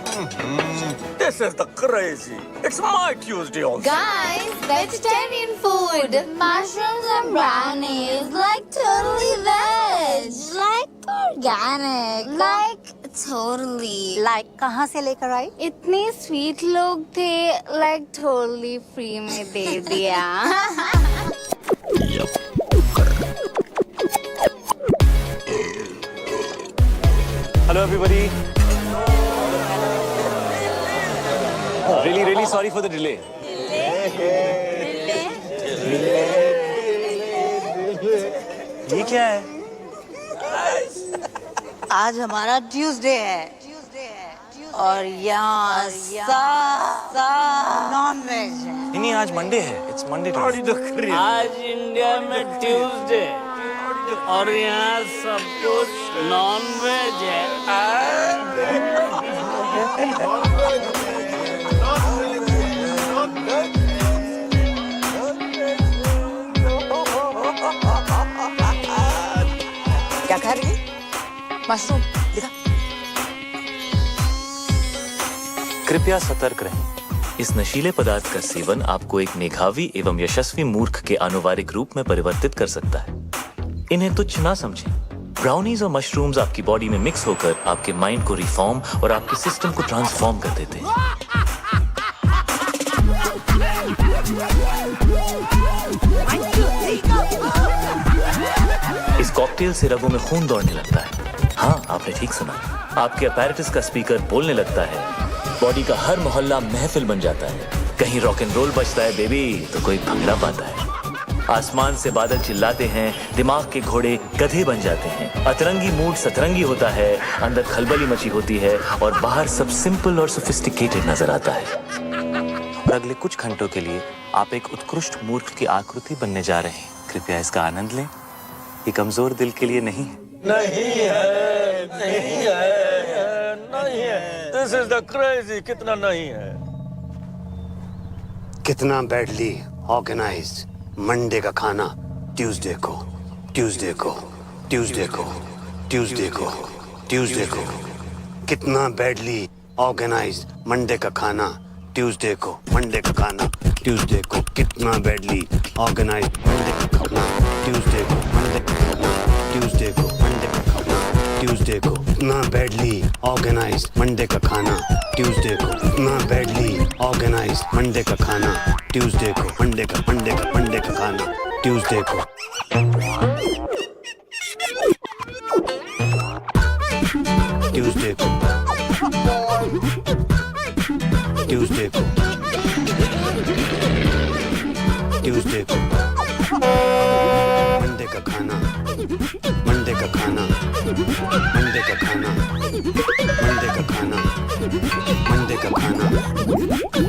This is the crazy. It's my Tuesday also. Guys, vegetarian food. Mushrooms and brownies. Like totally veg. Like organic. Like totally. Like कहाँ से लेकर आई? इतने स्वीट लोग थे. Like totally free में दे दिया. Hello everybody. Really sorry for the delay. ये क्या है? आज हमारा ट्यूसडे है. और यहाँ नॉन वेज है. नहीं आज मंडे है. It's Monday today. आज इंडिया में ट्यूसडे और यहाँ सब कुछ नॉन वेज है. क्या खा रही है? मशरूम. दिखा. कृपया सतर्क रहें. इस नशीले पदार्थ का सेवन आपको एक मेधावी एवं यशस्वी मूर्ख के आनुवारिक रूप में परिवर्तित कर सकता है. इन्हें तुच्छ ना समझें. ब्राउनीज और मशरूम्स आपकी बॉडी में मिक्स होकर आपके माइंड को रिफॉर्म और आपके सिस्टम को ट्रांसफॉर्म कर देते हैं. इस कॉकटेल से रगों में खून दौड़ने लगता है. हाँ, आपने ठीक सुना. आपके अपैरेटस का स्पीकर बोलने लगता है. बॉडी का हर मोहल्ला महफिल बन जाता है. कहीं रॉक एंड रोल बजता है बेबी तो कोई भंगड़ा पाता है. आसमान से बादल चिल्लाते हैं. दिमाग के घोड़े गधे बन जाते हैं. अतरंगी मूड सतरंगी होता है. अंदर खलबली मची होती है और बाहर सब सिंपल और सोफिस्टिकेटेड नजर आता है. और अगले कुछ घंटों के लिए आप एक उत्कृष्ट मूर्ख की आकृति बनने जा रहे हैं. कृपया इसका आनंद लें. ये कमजोर दिल के लिए नहीं है. नहीं है. This is the crazy. कितना नहीं है. कितना बैडली ऑर्गेनाइज्ड. मंडे का खाना ट्यूसडे को. कितना बैडली ऑर्गेनाइज्ड मंडे का खाना ट्यूसडे को मंडे का खाना, ट्यूसडे को कितना बैडली ऑर्गेनाइज, मंडे का खाना, ट्यूसडे को मंडे का खाना, ट्यूसडे को मंडे का खाना, ट्यूसडे को इतना बैडली ऑर्गेनाइज, मंडे का खाना, ट्यूसडे को इतना बैडली ऑर्गेनाइज, मंडे का खाना, ट्यूसडे को मंडे का खाना, ट्यूसडे को ट्यूसडे को ट्यूसडे को ट्यूसडे को मंडे का खाना, मंडे का खाना, मंडे का खाना, मंडे का खाना, मंडे का खाना,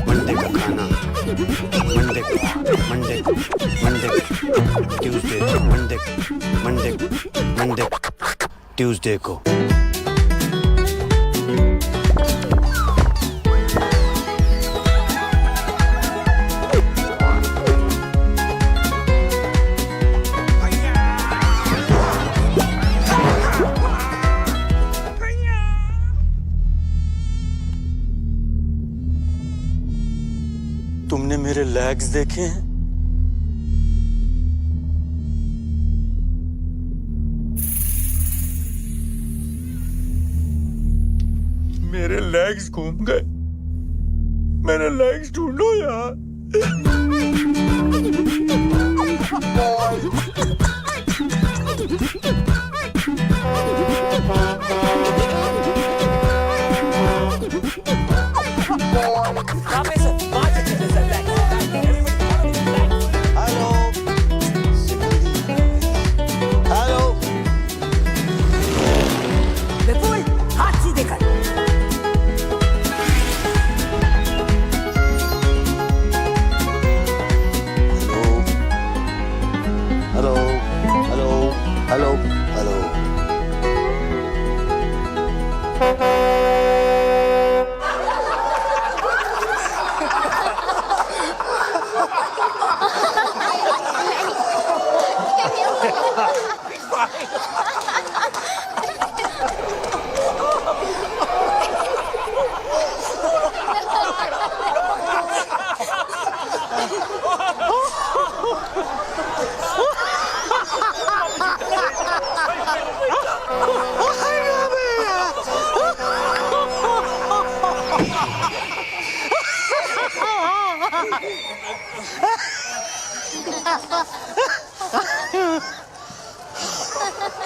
मंडे का खाना, Monday Monday Monday Tuesday Monday Monday Monday Tuesday को तुमने मेरे लेग्स देखे हैं? मेरे लेग्स घूम गए। मेरे लेग्स ढूंढो यार।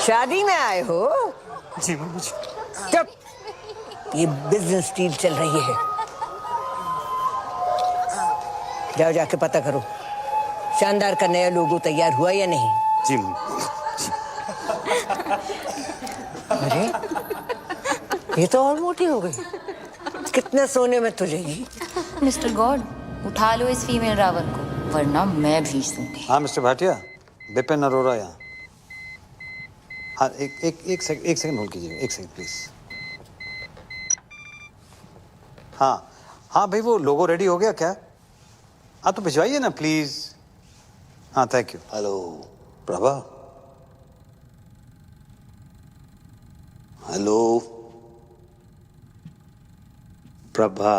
शादी में आए हो? जी मम्मी जी। चुप, ये बिजनेस डील चल रही है। जाओ जाके पता करो शानदार का नया लोगो तैयार हुआ या नहीं। जी अरे ये तो और मोटी हो गई। कितने सोने में तुझे? मिस्टर गॉड, उठा लो इस फीमेल रावण को, वरना मैं भीज दूंगी। हाँ मिस्टर भाटिया, बिपिन अरोरा यहाँ। हाँ एक सेकंड होल्ड कीजिए, एक सेकंड प्लीज। हाँ भाई, वो लोगो रेडी हो गया क्या? हाँ तो भिजवाइए ना प्लीज। हाँ thank you. Hello Prabha. Hello Prabha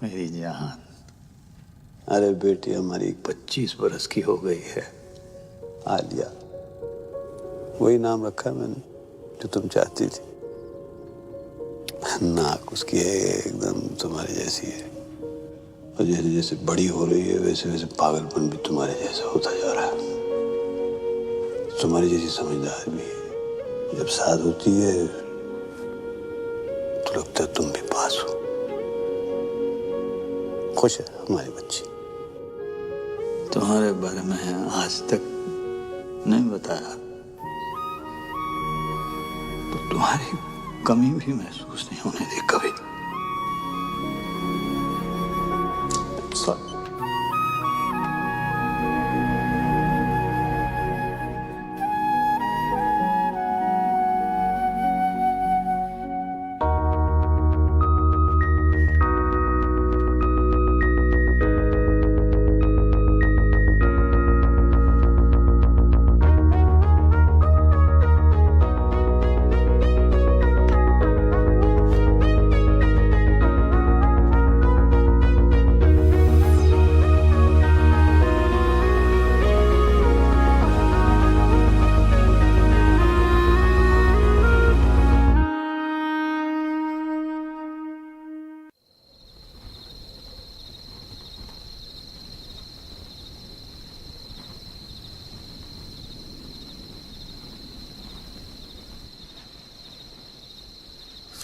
मेरी जान। अरे बेटी हमारी 25 बरस की हो गई है, आलिया। वही नाम रखा मैंने जो तुम चाहती थी। नाक उसकी है एकदम तुम्हारी जैसी है, और जैसे जैसे बड़ी हो रही है वैसे वैसे पागलपन भी तुम्हारे जैसा होता जा रहा है। तुम्हारी जैसी समझदार भी है। जब साथ होती है तो लगता है तुम भी पास हो। खुश है हमारी बच्ची। तुम्हारे बारे में आज तक नहीं बताया तो तुम्हारी कमी भी महसूस नहीं होने दी कभी।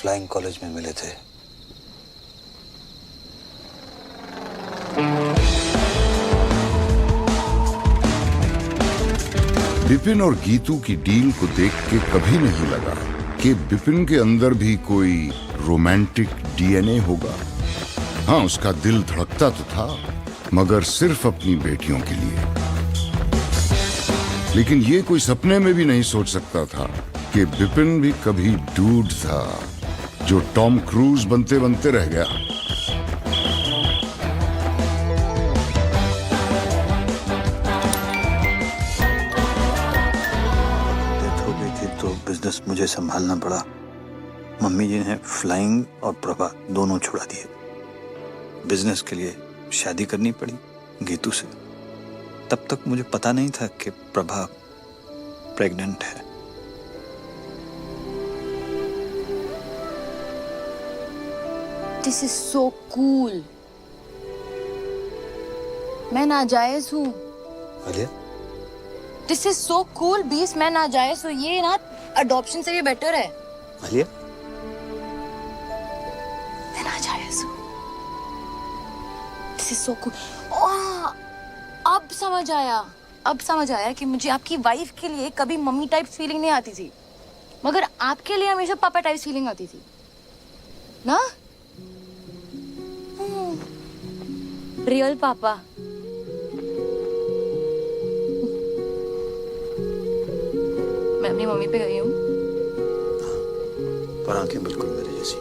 फ्लाइंग कॉलेज में मिले थे। बिपिन और गीतू की डील को देख के कभी नहीं लगा कि बिपिन के अंदर भी कोई रोमांटिक डीएनए होगा। हाँ, उसका दिल धड़कता तो था, मगर सिर्फ अपनी बेटियों के लिए। लेकिन ये कोई सपने में भी नहीं सोच सकता था कि बिपिन भी कभी डूड था जो टॉम क्रूज बनते बनते रह गया। बिजनेस मुझे संभालना पड़ा। मम्मी जी ने फ्लाइंग और प्रभा दोनों छुड़ा दिए। बिजनेस के लिए शादी करनी पड़ी गीतू से। तब तक मुझे पता नहीं था कि प्रभा प्रेग्नेंट है। This is so cool. मैं नाजायज हूँ। Alia, this is so cool बीस। मैं नाजायज हूँ। ये ना अडॉप्शन से भी बेटर है। आलिया, मैं नाजायज हूँ। This is so cool. अब समझ आया। अब समझ आया कि मुझे आपकी वाइफ के लिए कभी मम्मी टाइप फीलिंग नहीं आती थी, मगर आपके लिए हमेशा पापा टाइप फीलिंग आती थी ना। रियल पापा। मैं अपनी मम्मी पे गई हूँ। पर आंखें बिल्कुल मेरे जैसी।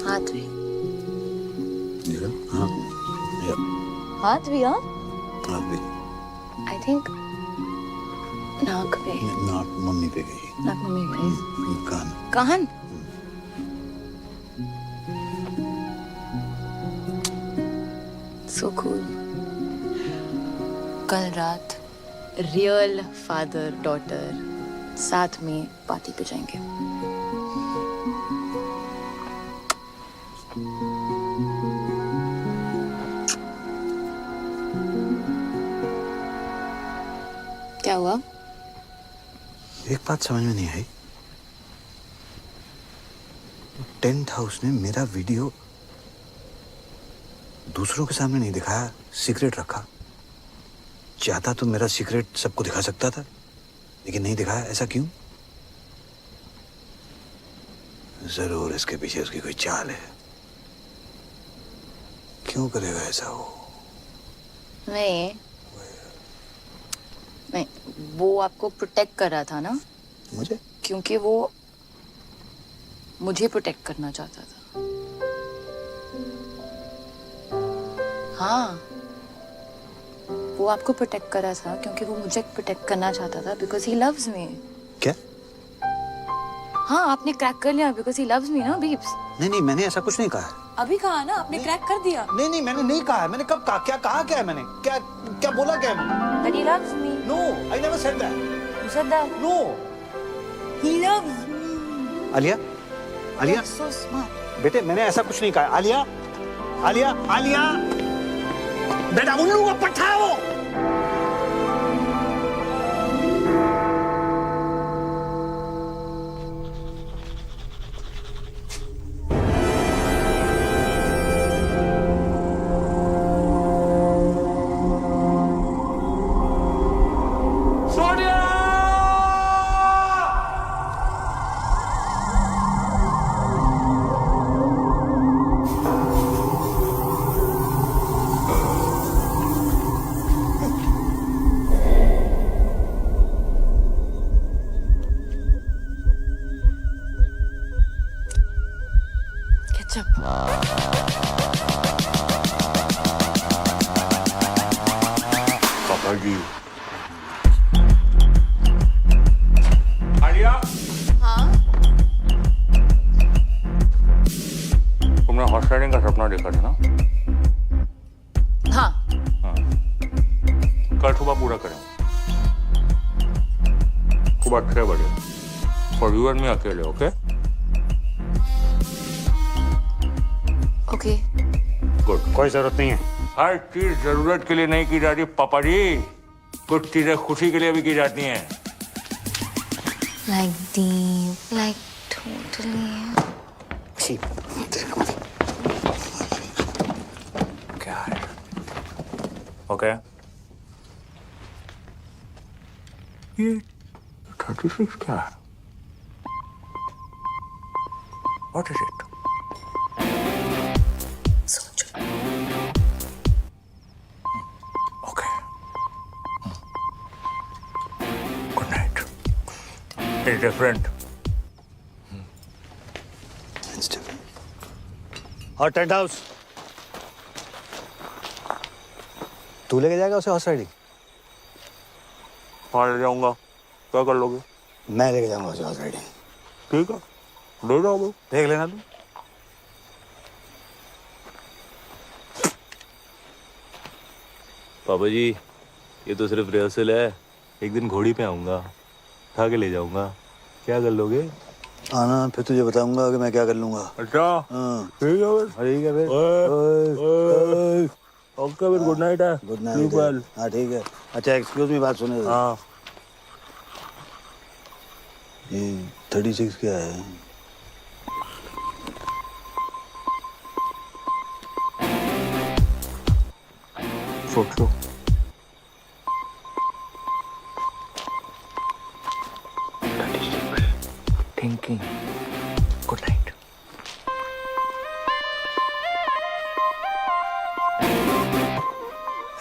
हाथ भी। हाँ, हाथ भी। हाँ, हाथ भी। आई थिंक नाक पे। नाक मम्मी पे गई। नाक मम्मी पे गई। कान। कान। So cool. कल रात रियल फादर डॉटर साथ में पार्टी पे जाएंगे। क्या हुआ? एक बात समझ में नहीं आई। टेंट हाउस ने मेरा वीडियो दूसरों के सामने नहीं दिखाया, सीक्रेट रखा। चाहता तो मेरा सीक्रेट सबको दिखा सकता था, लेकिन नहीं दिखाया। ऐसा क्यों? जरूर इसके पीछे उसकी कोई चाल है। क्यों करेगा ऐसा वो? नहीं, वो आपको प्रोटेक्ट कर रहा था ना। मुझे? क्योंकि वो मुझे प्रोटेक्ट करना चाहता था। हाँ, वो आपको प्रोटेक्ट कर रहा था क्योंकि वो मुझे प्रोटेक्ट करना चाहता था, बिकॉज ही लव्स मी। क्या? हाँ, आपने क्रैक कर लिया बिकॉज ही लव्स मी ना बीप्स। नहीं, मैंने ऐसा कुछ नहीं कहा है। अभी कहा ना आपने, क्रैक कर दिया। नहीं, मैंने नहीं कहा है। मैंने कब कहा? क्या कहा? क्या है मैंने? क्या बोला? क्या है मैंने? That he loves me. No, I never said that. You said that. No. He loves me. Alia, Alia, So smart. बेटे मैंने ऐसा कुछ नहीं कहा। आलिया, आलिया, आलिया, बेटा उल्लू का पट्टा है वो। पापा जी। आलिया। हाँ? तुमने हॉर्स राइडिंग का सपना देखा था ना? हाँ। कल सुबह पूरा करें। सुबह 6 बजे। फॉर यू एंड मी अकेले, ओके? ओके। गुड। कोई जरूरत नहीं है। हर चीज जरूरत के लिए नहीं की जाती पापा जी, कुछ चीजें खुशी के लिए भी की जाती हैं। Like deep, like totally. क्या है? ओके. ये 36 क्या है? What is it? सोचो. Okay. Good night. It's different. It's different. और टेंट हाउस तू लेके जाएगा उसे हॉर्स राइडिंग? हाँ ले जाऊंगा. क्या कर लोगे? मैं लेके जाऊंगा उसे हॉर्स राइडिंग. ठीक है. ले जाओगे. देख लेना तू. पापा जी ये तो सिर्फ रिहर्सल है. एक दिन घोड़ी पे आऊंगा, उठा के ले जाऊंगा. क्या कर लोगे? आना फिर तुझे बताऊंगा कि मैं क्या कर लूंगा. अच्छा. हाँ ठीक है फिर. ठीक है फिर. ओके फिर. गुड नाइट है. Good night. हाँ ठीक है. अच्छा एक्सक्यूज मी बात सुने. हाँ. ये 36 क्या है? सोच लो. Thinking. Good night.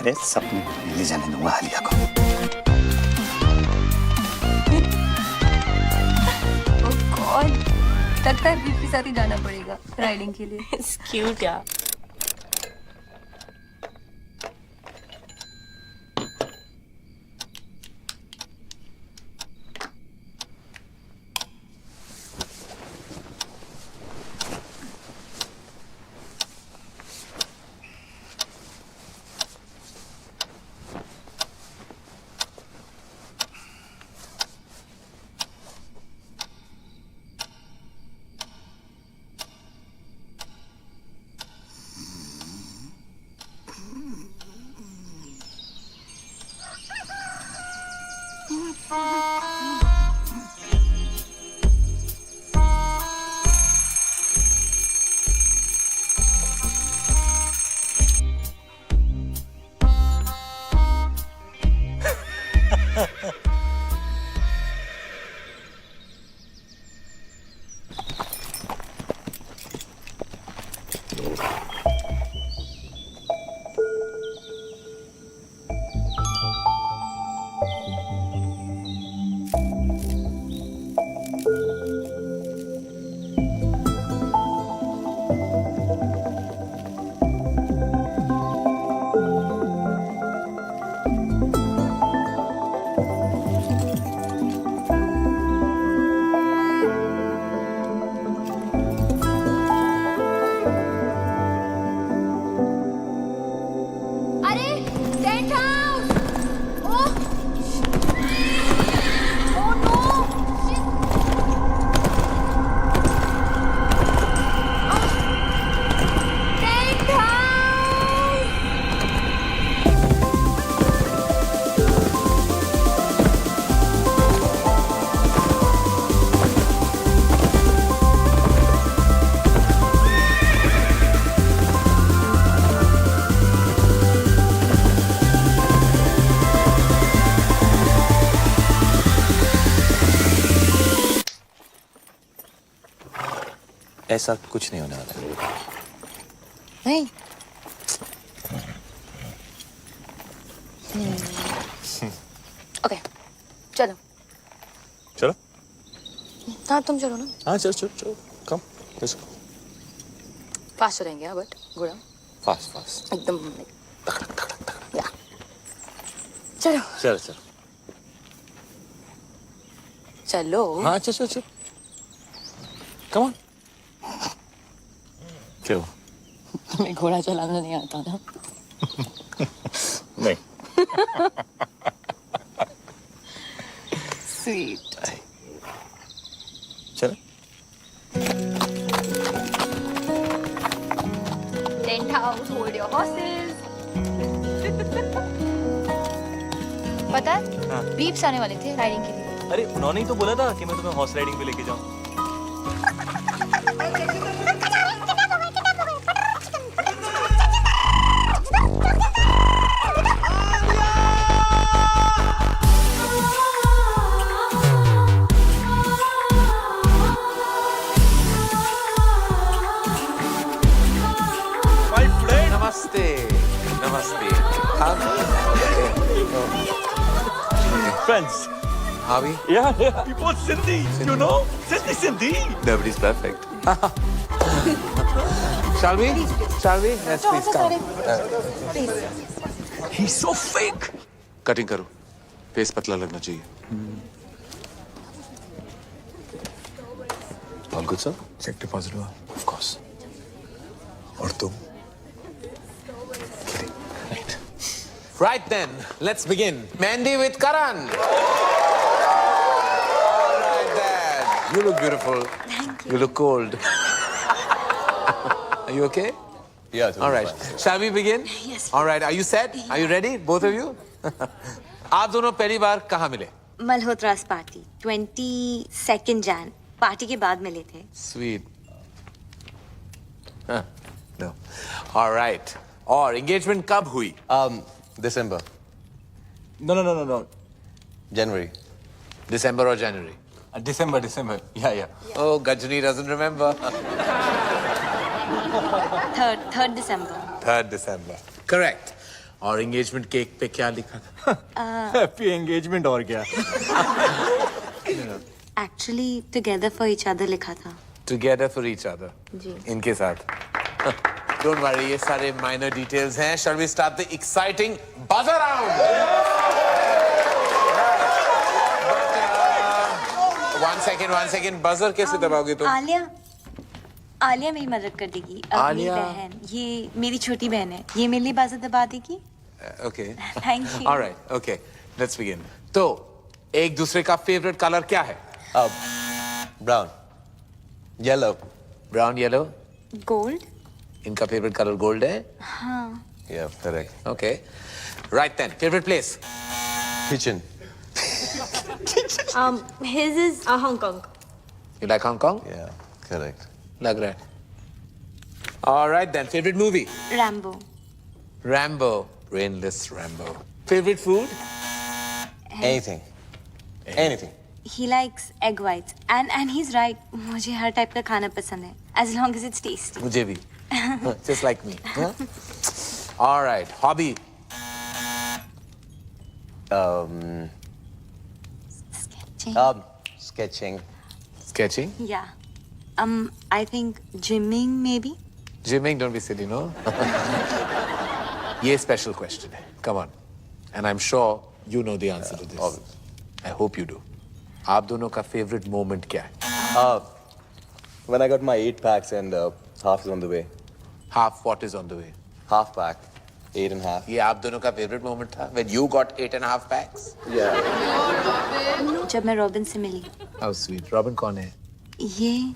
अरे सपने ले जाने दूंगा आलिया को. Oh God. लगता है बीफ के साथ ही जाना पड़ेगा राइडिंग के लिए. It's cute यार. ऐसा कुछ नहीं होने वाला. नहीं. ओके चलो. चलो. हाँ तुम चलो ना. हाँ चलो चलो चलो. कम. Let's go. फास्ट चलेंगे बट गुड़ा. फास्ट एकदम या. चलो. चलो चलो. चलो. हाँ चलो चलो. Come on. क्यों? तुम्हें घोड़ा चलाना नहीं आता ना? नहीं. Sweet. चलो. Tent house, hold your horses. पता है? बीप्स आने वाले थे राइडिंग के लिए. अरे उन्होंने ही तो बोला था कि मैं तुम्हें हॉर्स राइडिंग पे लेके जाऊं। Namaste. Namaste. Friends. Harvey? Yeah, we both Sindhi. You know? Sindhi. Nobody's perfect. Shall we? Shall we? Let's please come. He's so fake. Cutting करो. फेस पतला लगना चाहिए. All good, sir? Cheque deposit हुआ. Of course. और तुम? Right then, let's begin. Mandy with Karan. All right, Dad. You look beautiful. Thank You look cold. Are you okay? Yeah. All right. Shall we begin? Yes. All right. Are you set? Are you ready? Both of you? आप दोनों पहली बार कहाँ मिले? Malhotra's party 22nd Jan party के बाद मिले थे. Sweet. No. All right. और engagement कब हुई? December. No. January. December or January? December. Yeah. Oh, Gajni doesn't remember. 3rd December. 3rd December. Correct. और engagement cake पे क्या लिखा था? Happy engagement और क्या? Actually together for each other लिखा था. Together for each other. जी. इनके साथ. Don't worry, ये सारे minor details हैं. Shall we start the exciting buzzer round? One second. Buzzer कैसे दबाओगे तुम? आलिया मेरी मदद कर देगी. मेरी आलिया? बहन. ये मेरी छोटी बहन है. ये मेरे लिए बाज़ दबा देगी. Okay. Thank you. All right. Okay. Let's begin. तो एक दूसरे का favorite color क्या है? Brown. Yellow. Brown, yellow. Gold. इनका favorite color gold है? हाँ. Yeah, correct. Okay. Right then. Favorite place? Kitchen. His is Hong Kong. You like Hong Kong? Yeah, correct. लग रहा है. All right then. Favorite movie? Rambo. Rambo. Brainless Rambo. Favorite food? Anything. Anything. He likes egg whites. And he's right. मुझे हर type का खाना पसंद है. As long as it's tasty. मुझे भी. Just like me. Huh? All right. Hobby? Sketching. Sketching? Yeah. I think gymming maybe. Gymming? Don't be silly, no? ये special question है. Come on. And I'm sure you know the answer to this. Obviously. I hope you do. आप दोनों का favorite moment क्या है? When I got my 8 packs and half is on the way. Half what is on the way? Half pack. 8.5. ये आप दोनों का favorite moment था? When you got 8.5 packs? Yeah. जब मैं रॉबिन से मिली. How sweet. Robin कौन है? ये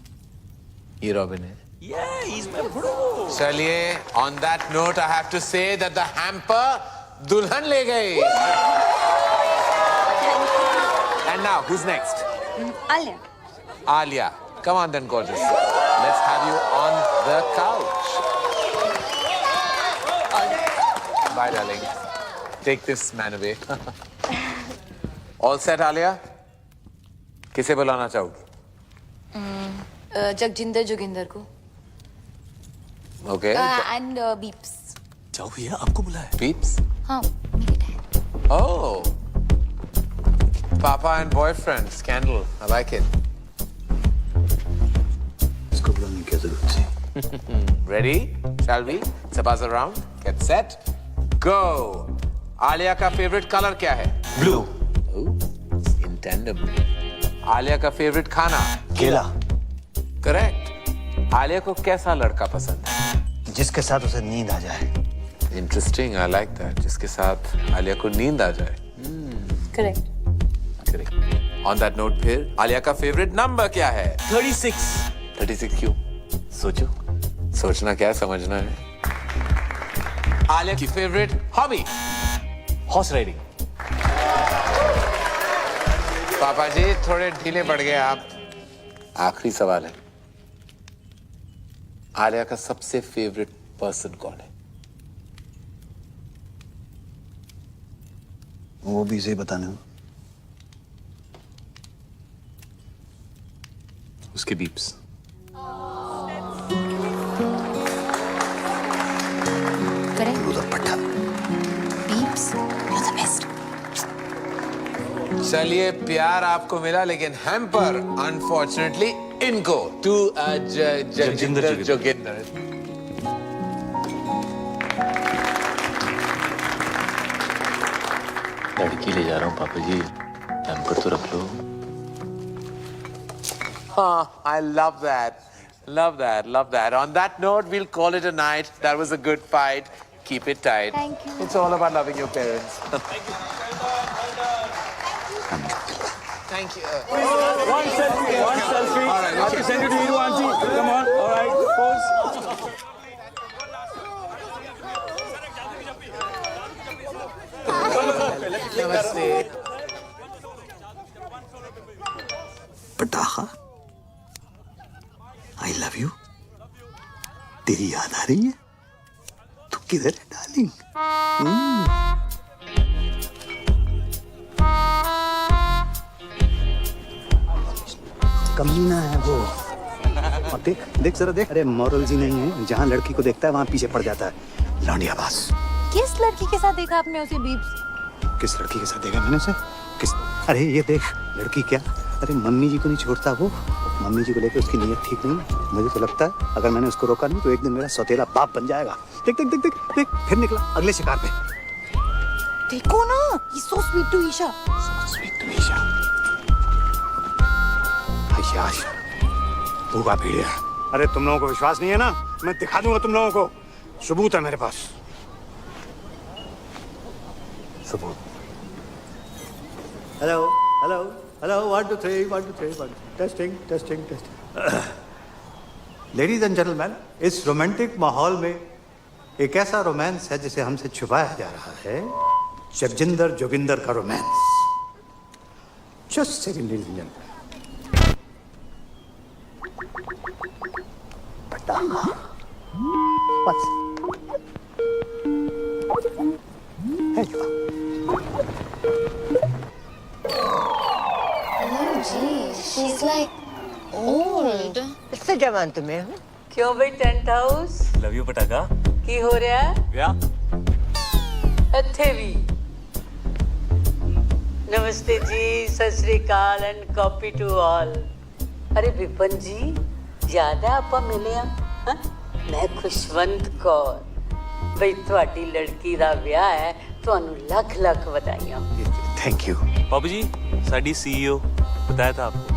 Robin है. Yeah, he's my bro. चलिए, on that note, I have to say that the hamper दुल्हन ले गई. And now, who's next? Alia. Alia. Come on then, gorgeous. Let's have you on the couch. Bye, darling. Take this man away. All set, Alia? किसे बुलाना चाहोगी? जगजिंदर जोगिंदर को. Okay. And Beeps. जाओ भैया, आपको बुलाया. Beeps? हाँ, मेरे dad. Oh. Papa and boyfriend. Scandal. I like it. इसको बुलाने की क्या जरूरत थी? Ready? Shall we? It's a buzz around. Get set. Go. Alia का favorite color क्या है? Blue. Oh, in tandem. Alia का favorite खाना? केला. Correct. Alia को कैसा लड़का पसंद है? जिसके साथ उसे नींद आ जाए. Interesting. I like that. जिसके साथ Alia को नींद आ जाए. Correct. Correct. On that note फिर Alia का favorite number क्या है? 36. 36 क्यों? सोचो. सोचना क्या है, समझना है. Alia की favorite hobby? Horse riding. पापा जी थोड़े ढीले पड़ गए आप। आखिरी सवाल है, आलिया का सबसे फेवरेट पर्सन कौन है? वो भी इसे बताने हो। उसके beeps. Beeps, you're the best. चलिए प्यार आपको मिला, लेकिन हैम्पर अनफॉर्चुनेटली इनको टू जगजिंदर जोगिंदर। लड़की ले जा रहा हूँ पापा जी, हैम्पर तो रख लो। हाँ, I love that. Love that, love that. On that note, we'll call it a night. That was a good fight. Keep it tight. Thank you. It's all about loving your parents. Thank you. One selfie, one selfie. All right, I have to send it to you, auntie. Come on, all right, pose. Namaste. पटाखा, आई love you. तेरी याद आ रही है? तू किधर है darling? कमीना है वो। और देख देख जरा देख, अरे मॉरल्स ही नहीं है, जहाँ लड़की को देखता है वहाँ पीछे पड़ जाता है। लौंडिया बास। किस लड़की के साथ देखा आपने उसे बीप्स? किस लड़की के साथ देखा मैंने उसे? किस? अरे ये देख, लड़की क्या, अरे मम्मी जी को नहीं छोड़ता वो। मम्मी जी को लेकर उसकी नीयत ठीक नहीं। मुझे तो लगता है अगर मैंने उसको रोका नहीं तो एक दिन मेरा सौतेला बाप बन जाएगा। देख देख देख देख देख, फिर निकला अगले शिकार पे। देखो ना, he's so sweet to Isha. Sweet to Isha. यार, भूखा भेड़िया। अरे तुम लोगों को विश्वास नहीं है ना? मैं दिखा दूंगा तुम लोगों को, सबूत है मेरे पास। सबूत। Hello hello hello, 1 2 3 1 2 3 1 testing testing testing. Ladies and gentleman, इस रोमांटिक माहौल में एक ऐसा रोमांस है जिसे हमसे छुपाया जा रहा है, जगजिंदर जोगिंदर का romance. Just second ladies and gentleman. पटाखा। What's Hey, She's like old. इससे जवान तुम्हें हूँ। क्यों भाई टेंट हाउस लव यू पटाखा। की हो रहा है? क्या? ਇੱਥੇ ਵੀ नमस्ते जी, सत श्री अकाल एंड कॉपी टू ऑल। अरे विपन जी, याद है ਆਪਾਂ ਮਿਲੇ ਆ? ਮੈਂ ਖੁਸ਼ਵੰਤ ਕੌਰ। ਬਈ ਤੁਹਾਡੀ ਲੜਕੀ ਦਾ ਵਿਆਹ ਹੈ, ਤੁਹਾਨੂੰ ਲੱਖ ਲੱਖ ਵਧਾਈਆਂ। Thank you. पापा जी, साडी सीईओ बताया था आपको,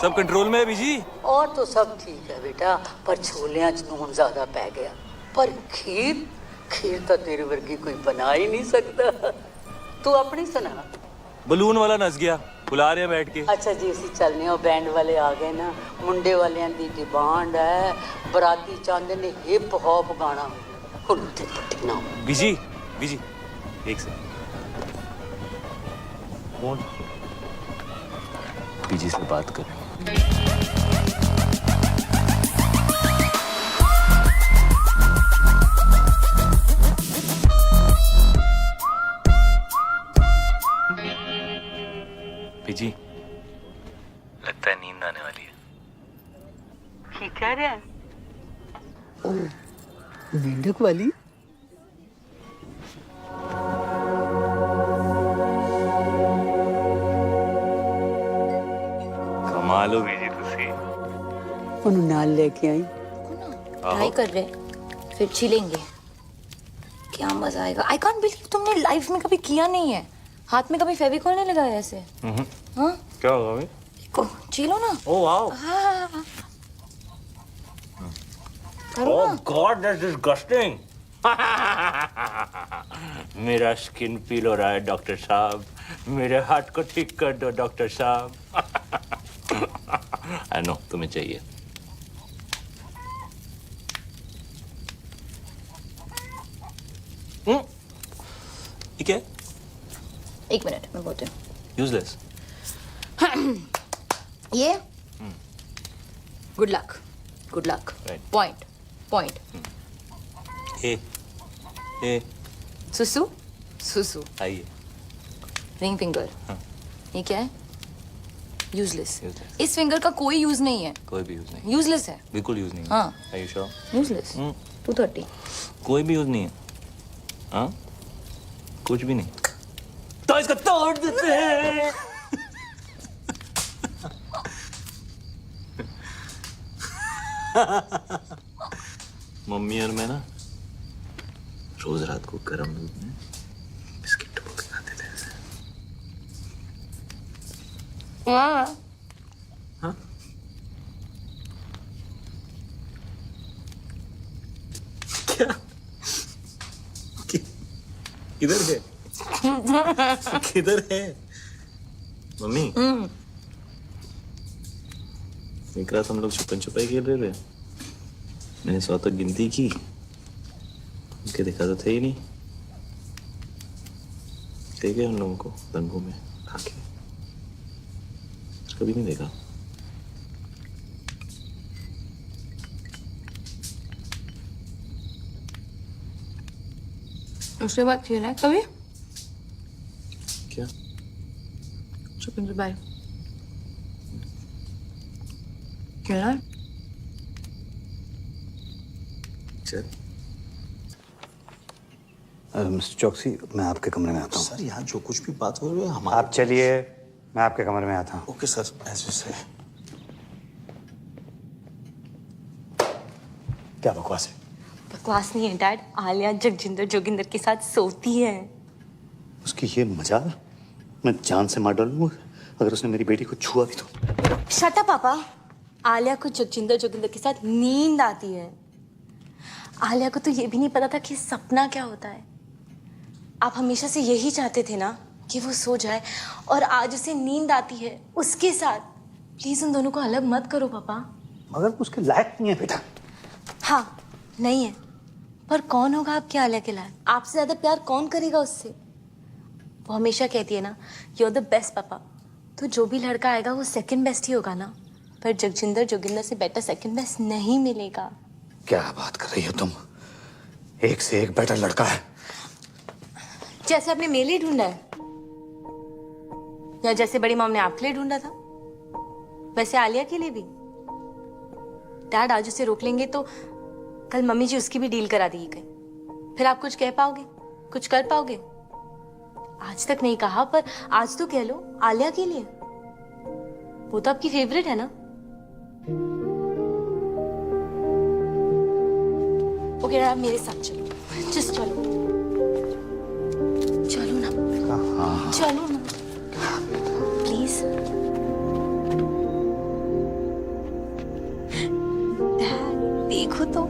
सब कंट्रोल में है बीजी। और तो सब ठीक है बेटा, पर छोलियां च नून ज्यादा पै गया। पर खीर खीर तो तेरे वर्गी कोई बना ही नहीं सकता। तू अपनी सुना। बलून वाला नस गया, बुला रहे हैं बैठ के। अच्छा जी, ਅਸੀਂ ਚੱਲਨੇ ਆ, बैंड वाले आ गए ना। मुंडे वालियां दी डिमांड है, बराती चाहते ने हिप हॉप गाना। हुन ते पट्टी ना बीजी बीजी, एक सेकंड। कौन? बीजी से बात कर। बीजी, लगता है नींद आने वाली है। की कह रहा है? मेंढक वाली। कमाल हो बीजी तुसी। ਉਹਨੂੰ ਨਾਲ ਲੈ ਕੇ आई। ट्राई कर रहे, फिर छिलेंगे। क्या मजा आएगा। आई कांट बिलीव तुमने लाइफ में कभी किया नहीं है। हाथ में कभी फेविकॉल नहीं लगाया ऐसे? हाँ? क्या होगा भाई? को छिलो ना। Oh wow. हाँ। करो ओह ना। God, that's disgusting. मेरा स्किन पील हो रहा है डॉक्टर साहब, मेरे हाथ को ठीक कर दो डॉक्टर साहब। आई नो तुम्हें चाहिए। ठीक है, एक मिनट मैं बोलती हूँ। यूजलेस। ये good luck Right. Point A सुसु आइए। रिंग फिंगर हाँ। ये क्या है? यूजलेस। इस फिंगर का कोई यूज नहीं है, कोई भी यूज नहीं, यूजलेस है, बिल्कुल यूज नहीं। हाँ। Are you sure? यूजलेस। 230। कोई भी यूज नहीं है। हाँ, कुछ भी नहीं। तो इसको तोड़ देते हैं। मम्मी और मैं ना रोज रात को गर्म दूध में बिस्किट डुबो के खाते थे। हाँ। हाँ? क्या? किधर है? किधर है? मम्मी एक रात हम लोग छुपन छुपाई खेल रहे थे। मैंने 100 तक गिनती की, उनके देखा तो थे ही नहीं। देखे उन लोगों को दंगों में आके कभी नहीं देखा। उसके बाद खेला है कभी? क्या? छुपन छुपाई खेला है? चल। मिस्टर चौकसी, मैं आपके कमरे में आता हूँ। सर यहाँ जो कुछ भी बात हो रही है हमारे। आप चलिए, मैं आपके कमरे में आता हूँ। ओके सर, ऐसे से। क्या बकवास है? बकवास नहीं है डैड, आलिया जगजिंदर जोगिंदर के साथ सोती है। उसकी ये मजाल मैं जान से मार डालूंगा अगर उसने मेरी बेटी को छुआ भी तो। शट अप पापा। आलिया को जगजिंदर जोगिंदर के साथ नींद आती है। आलिया को तो ये भी नहीं पता था कि सपना क्या होता है। आप हमेशा से यही चाहते थे ना कि वो सो जाए, और आज उसे नींद आती है उसके साथ। प्लीज उन दोनों को अलग मत करो पापा। मगर उसके लायक नहीं है बेटा। हाँ, नहीं है, पर कौन होगा आपके आलिया के लायक? आपसे ज्यादा प्यार कौन करेगा उससे? वो हमेशा कहती है ना, यू आर द बेस्ट पापा। तो जो भी लड़का आएगा वो सेकंड बेस्ट ही होगा ना। पर जगजिंदर जोगिंदर से बेटर सेकंड बेस्ट नहीं मिलेगा। क्या बात कर रही हो तुम? एक से एक बेटर लड़का है। जैसे आपने मेरे लिए ढूंढा है, या जैसे बड़ी मॉम ने आपके लिए ढूंढा था, वैसे आलिया के लिए भी। डैड आज उसे रोक लेंगे तो कल मम्मी जी उसकी भी डील करा देगी कहीं। फिर आप कुछ कह पाओगे, कुछ कर पाओगे? आज तक नहीं कहा, पर आज तो कह लो आलिया के लिए। वो तो आपकी फेवरेट है ना। ओके आप मेरे साथ चलो, जस्ट चलो, चलो ना, चलो ना प्लीज। देखो तो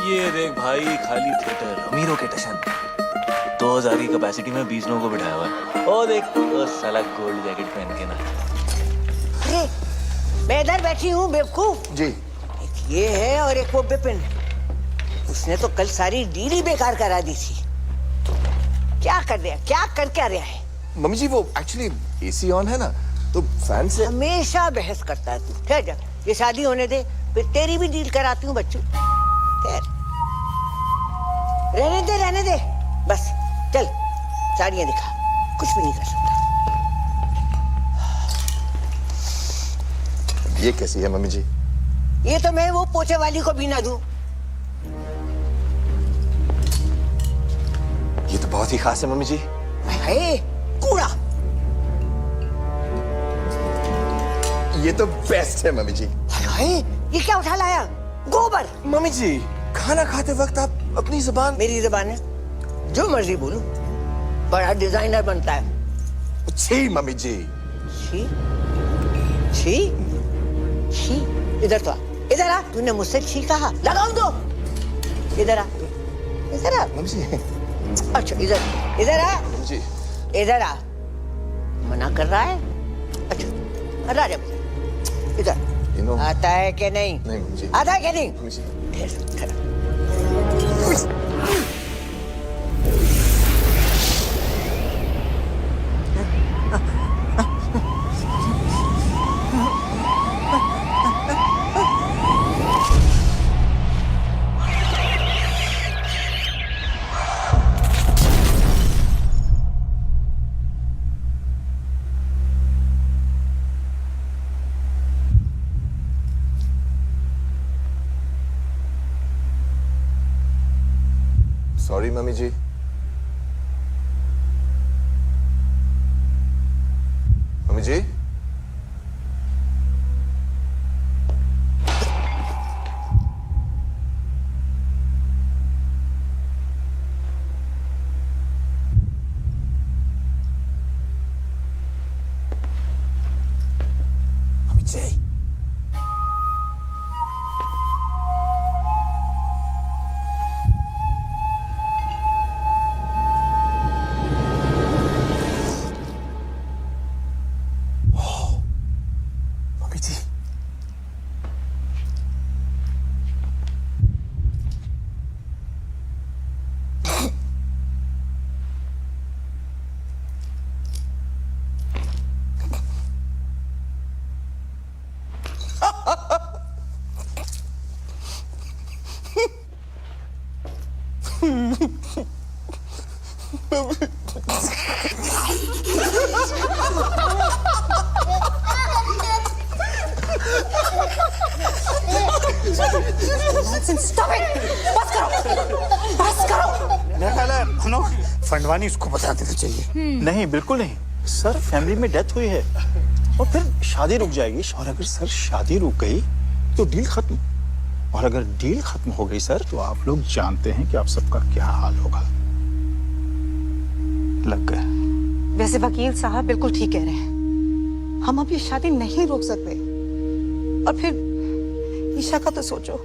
ये देख भाई, खाली थिएटर, अमीरों के टशन। 2000 की कैपेसिटी में 20 लोगों को बिठाया हुआ है। ओ देख, वो साला गोल्ड जैकेट पहन के ना। अरे मैं इधर बैठी हूँ बेवकूफ। जी। एक ये है और एक वो बिपिन। उसने तो कल सारी डील ही बेकार करा दी थी। क्या कर रहा है, क्या कर क्या रहा है? मम्मी जी वो एक्चुअली एसी ऑन है ना, तो फैन से। हमेशा बहस करता है तू। ठहर जा, ये शादी होने दे, फिर तेरी भी डील कराती हूँ बच्चों। ठहर, रहने दे बस। चल साड़ियाँ दिखा, कुछ भी नहीं कर सकता। ये कैसी है मम्मी जी? ये तो मैं वो पोछे वाली को भी ना दूं। ये तो बहुत ही खास है मम्मी जी। है कूड़ा। ये तो बेस्ट है मम्मी जी। हाय, ये क्या उठा लाया? गोबर। मम्मी जी खाना खाते वक्त आप अपनी जुबान। मेरी जुबान है, जो मर्जी बोलूं। बड़ा डिजाइनर बनता है। छी मम्मी जी। छी छी छी, इधर तो आ, इधर आ। तूने मुझसे छी कहा, लगाऊं दो। इधर आ, इधर आ। मम्मी जी। अच्छा इधर, इधर आ। मम्मी जी। इधर आ। मना कर रहा है? अच्छा राजा भैया इधर। आता है कि नहीं? नहीं मम्मी जी। आता है कि नहीं? Mummy ji. Sorry mummy ji. Mummy ji. Mummy ji. Stop it! बस करो, बस करो। मेरा ख्याल है हम फंडवानी उसको बता देना चाहिए। नहीं बिल्कुल नहीं सर, फैमिली में डेथ हुई है और फिर शादी रुक जाएगी। और अगर सर शादी रुक गई तो डील खत्म, और अगर डील खत्म हो गई सर तो आप लोग जानते हैं कि आप सबका क्या हाल होगा। लग गए। वैसे वकील साहब बिल्कुल ठीक कह रहे हैं, हम अब ये शादी नहीं रोक सकते। और फिर ईशा का तो सोचो।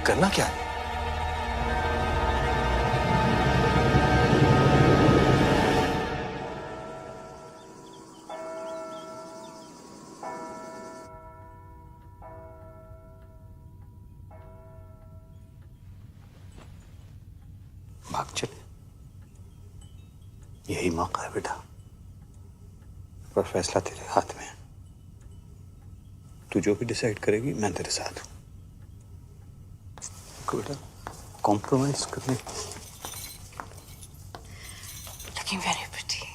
करना क्या है? भाग चले, यही मौका है बेटा, पर फैसला तेरे हाथ में है। तू जो भी डिसाइड करेगी मैं तेरे साथ हूं। बेटा कॉम्प्रोमाइज करने Looking very pretty.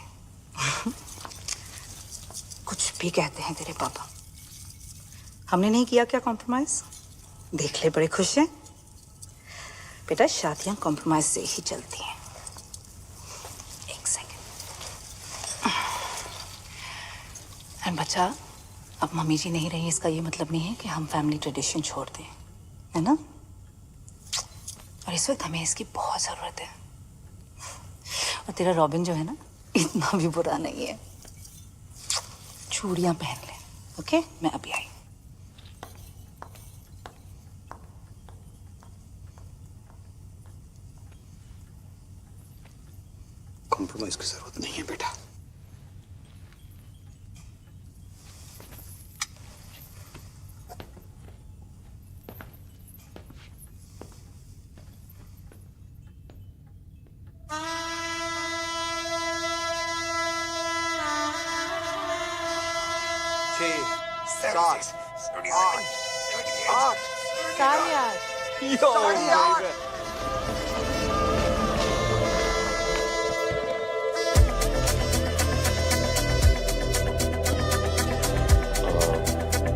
कुछ भी कहते हैं तेरे पापा, हमने नहीं किया क्या कॉम्प्रोमाइज? देख ले, बड़े खुश हैं। बेटा शादियां कॉम्प्रोमाइज से ही चलती हैं। एक सेकंड। और बच्चा, अब मम्मी जी नहीं रही, इसका ये मतलब नहीं है कि हम फैमिली ट्रेडिशन छोड़ दें, है ना? और इस वक्त हमें इसकी बहुत जरूरत है। और तेरा रॉबिन जो है ना, इतना भी बुरा नहीं है। चूड़ियां पहन ले, ओके? मैं अभी आई। कॉम्प्रोमाइज की जरूरत नहीं है बेटा।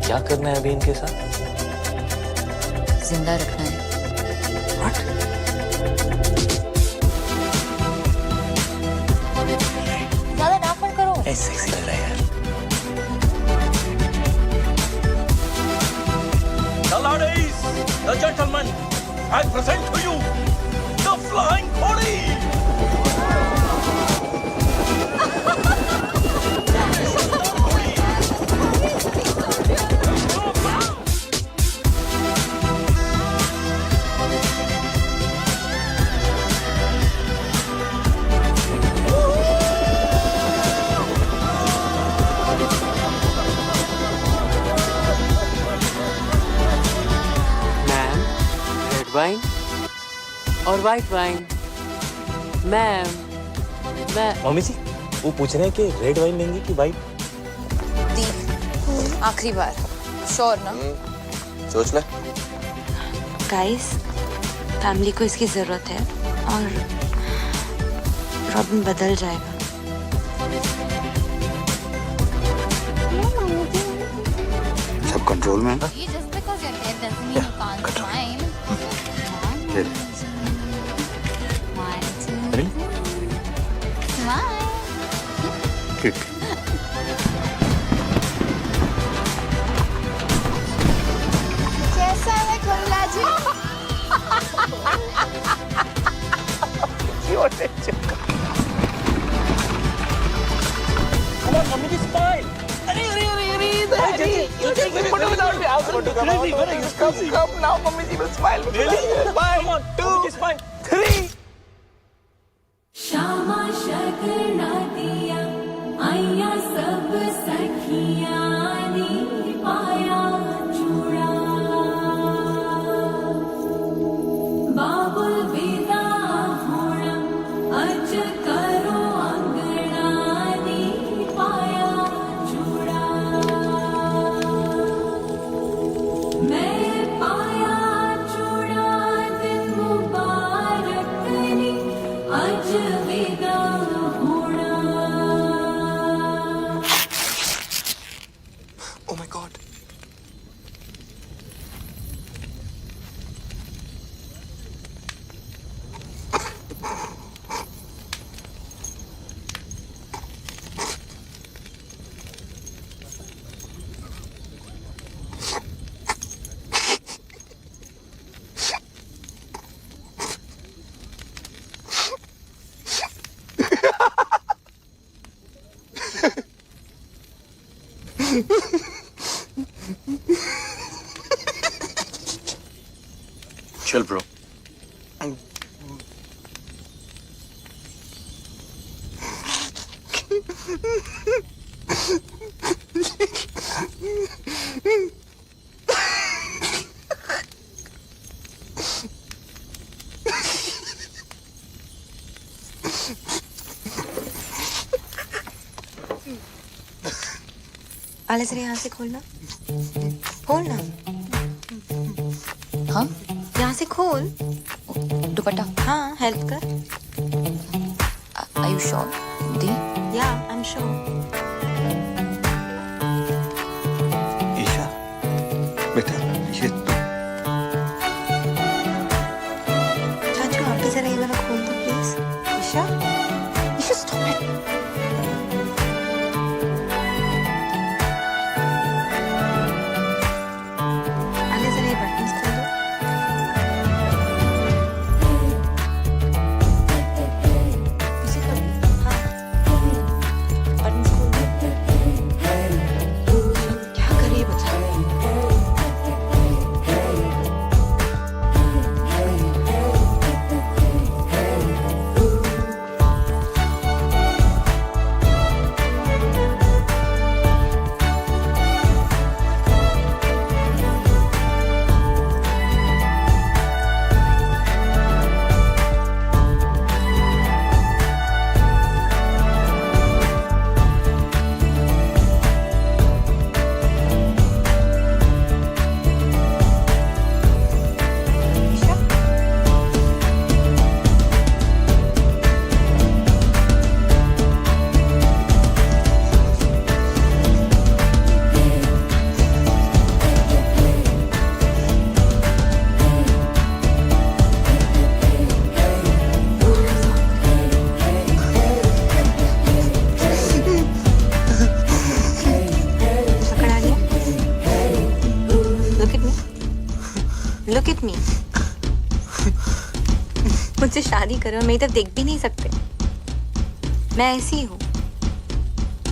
क्या करना है अभी इनके साथ? जिंदा रखना है। ज्यादा नाक मत करो। ऐसे लग रहा है यार। I present to you the Flying Body. Ma'am red wine और वाइट वाइन। मैम मैं मम्मी जी वो पूछ रहे हैं कि रेड वाइन लेंगे कि वाइट? आखिरी बार श्योर ना? सोच ले। गाइस फैमिली को इसकी जरूरत है और रॉबिन बदल जाएगा। सब कंट्रोल में है ना? ये just because you're dead doesn't mean you can't smile. ले ले। One, two, Ready? smile. ठीक। कैसा है खुल्ला जी? Come on, mummy, smile. Come now, mummy ji will smile. Really? One, two, three. Shyama शगना दिया आया सब सखियां नी पाया चूड़ा बाबुल विदा होना अज करो अंगना नी पाया चूड़ा मैं पाया चूड़ा दिन मुबारक नी अज विदा होना। Oh my God. Chill, bro. आले जरा यहाँ से खोलना, खोलना। हाँ यहाँ से खोल। दुपट्टा। हाँ हेल्प कर। Are you sure? The? Yeah, I'm sure. Isha बेटा ये चाचू आप भी जरा ये वाला खोल दो please. Isha, Isha stop it. आले जरा ये बटन्स खोल दो। पीछे कर दो। हाँ, बटन्स खोल दो। क्या कर रही है बच्चा? Look at me. मुझसे शादी करो और मेरी तरफ देख भी नहीं सकते। मैं ऐसी हूँ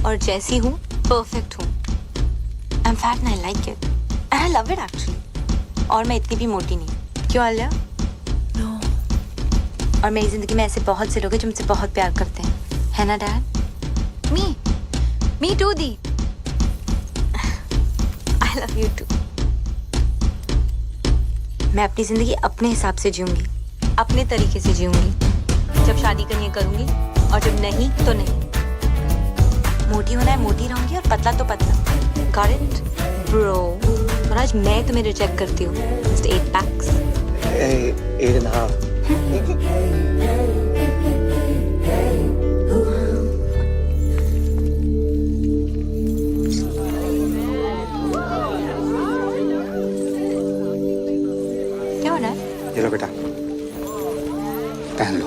और जैसी हूँ परफेक्ट हूँ। I am fat and I like it and I love it actually. और मैं इतनी भी मोटी नहीं। क्यों आलिया? नो। और मेरी जिंदगी में ऐसे बहुत से लोग हैं जो मुझसे बहुत प्यार करते हैं, है ना डैड? मी टू दी। I love you too. मैं अपनी जिंदगी अपने हिसाब से जीऊंगी, अपने तरीके से जीऊंगी। जब शादी करनी है करूंगी और जब नहीं तो नहीं। मोटी होना है मोटी रहूंगी और पतला तो पतला। Got it bro? और आज मैं तुम्हें रिजेक्ट करती हूँ। Just 8 packs. 8.5. क्या हो रहा है? ये लो बेटा, पहन लो।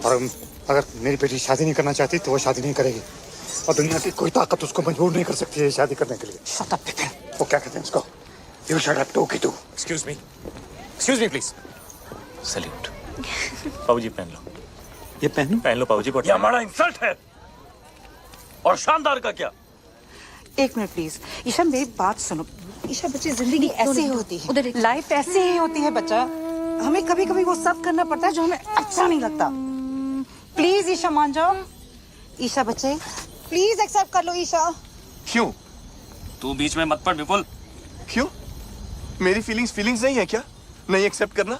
और अगर मेरी बेटी शादी नहीं करना चाहती तो वो शादी नहीं करेगी, और दुनिया की कोई ताकत उसको मजबूर नहीं कर सकती है शादी करने के लिए। Shut up, Bipin. वो क्या कहते हैं उसको? You shut up, टोकी तू। Excuse me please. Salute. पाऊजी पहन लो। ये पहन लो पाऊजी। ये हमारा इंसल्ट है। और शानदार का क्या? एक मिनट प्लीज। ईशा मेरी बात सुनो। ईशा बच्चे जिंदगी ऐसी ही होती है, लाइफ ऐसी ही होती है बच्चा। हमें कभी कभी वो सब करना पड़ता है जो हमें अच्छा नहीं लगता। प्लीज ईशा मान जाओ। ईशा बच्चे प्लीज एक्सेप्ट कर लो ईशा। क्यों? तू बीच में मत पड़ विपुल। क्यों? मेरी फीलिंग्स नहीं है क्या? नहीं एक्सेप्ट करना?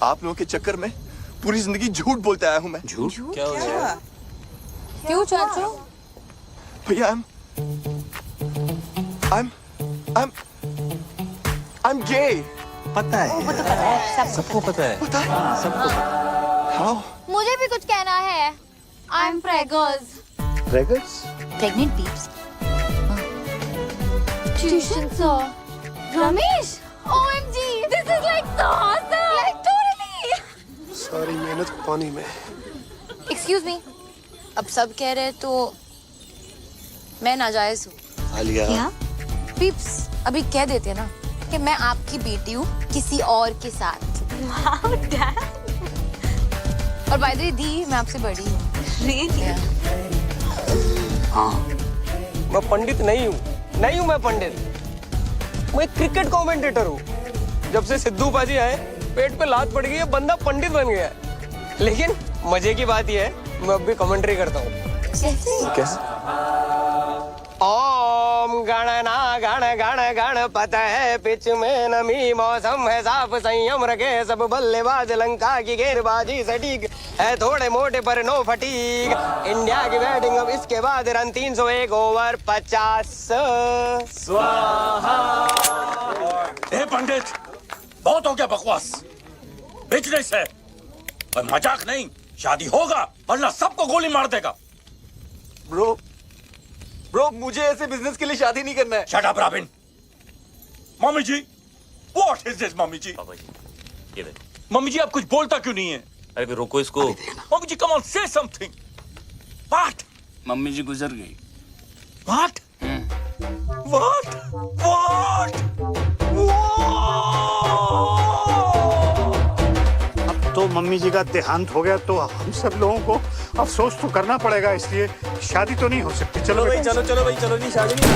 आप लोगों के चक्कर में पूरी जिंदगी झूठ बोलते आया हूं मैं। झूठ? क्या हो गया? क्यों चाचू? भैया I'm gay. पता है। वो तो पता है, सबको पता है। सबको पता है। How? मुझे भी कुछ कहना है। I am preggers. Preggers? Pregnant peeps. Tuition sir. Ramesh. OMG. This is like so awesome. Like totally. सारी मेहनत पानी में। Excuse me. अब सब कह रहे हैं तो मैं नाजायज हूँ। आलिया। क्या? पीप्स अभी कह देते ना कि मैं आपकी बेटी हूँ किसी और के साथ। Wow, Dad. और बाय द वे दी मैं आपसे बड़ी हूँ। Really? हाँ। मैं पंडित नहीं हूँ मैं पंडित। मैं क्रिकेट कमेंटेटर हूँ। जब से सिद्धू पाजी आए पेट पे लात पड़ गई है, बंदा पंडित बन गया है। लेकिन मजे की बात यह है मैं अब भी कमेंट्री करता हूँ। कैसे? ओम गणना गण गण गणपत है पिच में नमी मौसम है साफ संयम रखे सब बल्लेबाज लंका की गेंदबाजी सटीक है थोड़े मोटे पर नो फटीक इंडिया की बैटिंग अब इसके बाद रन 301 ओवर 50 स्वाहा। ए पंडित बहुत हो गया बकवास। बिजनेस है और मजाक नहीं। शादी होगा वरना सबको गोली मार देगा। ब्रो मुझे ऐसे बिजनेस के लिए शादी नहीं करना है। Shut up Robin. Mummy ji what is this? Mummy ji papa ji ये ले। मम्मी जी आप कुछ बोलता क्यों नहीं है? अरे फिर रोको इसको। Mummy ji come on say something. What? Mummy ji गुजर गई। व्हाट? व्हाट? अब तो मम्मी जी का देहांत हो गया तो हम सब लोगों को अफसोस तो करना पड़ेगा, इसलिए शादी तो नहीं हो सकती। चलो भाई चलो भाई चलो नहीं शादी नहीं।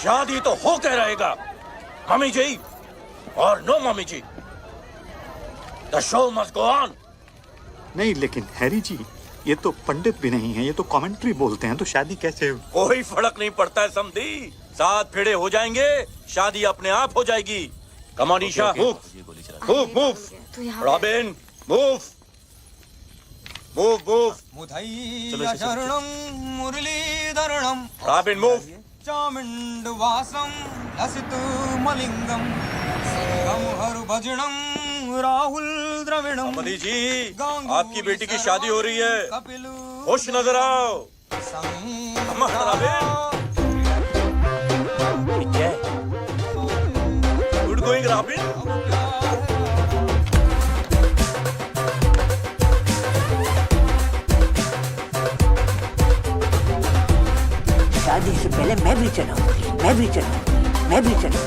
शादी तो हो के रहेगा मम्मी जी और no mummy ji. The show must go on. नहीं लेकिन हैरी जी ये तो पंडित भी नहीं है, ये तो कमेंट्री बोलते हैं, तो शादी कैसे? कोई फर्क नहीं पड़ता है समधी। 7 फेरे हो जाएंगे शादी अपने आप हो जाएगी। Come on Isha move Robin move मुधैया शरणं मुरलीधरणं रॉबिन मूव चामुण्डवासं लसितु मलिंगं सिंहं हरभजनं राहुल द्रविणं। मदी जी आपकी बेटी की शादी हो रही है, खुश नजर आओ। Good going robin. शादी से पहले मैं भी चलाऊंगी। मैं भी चलूं।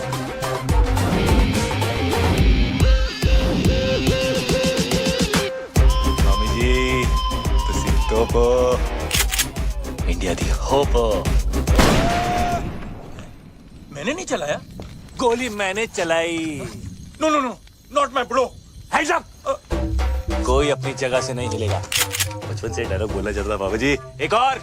मामी जी तुसी टॉप इंडिया दी होप। मैंने नहीं चलाया। गोली मैंने चलाई। No no no, not my bro. Hands up. कोई अपनी जगह से नहीं हिलेगा। बचपन से डायलॉग बोला जाता बाबू जी। एक और,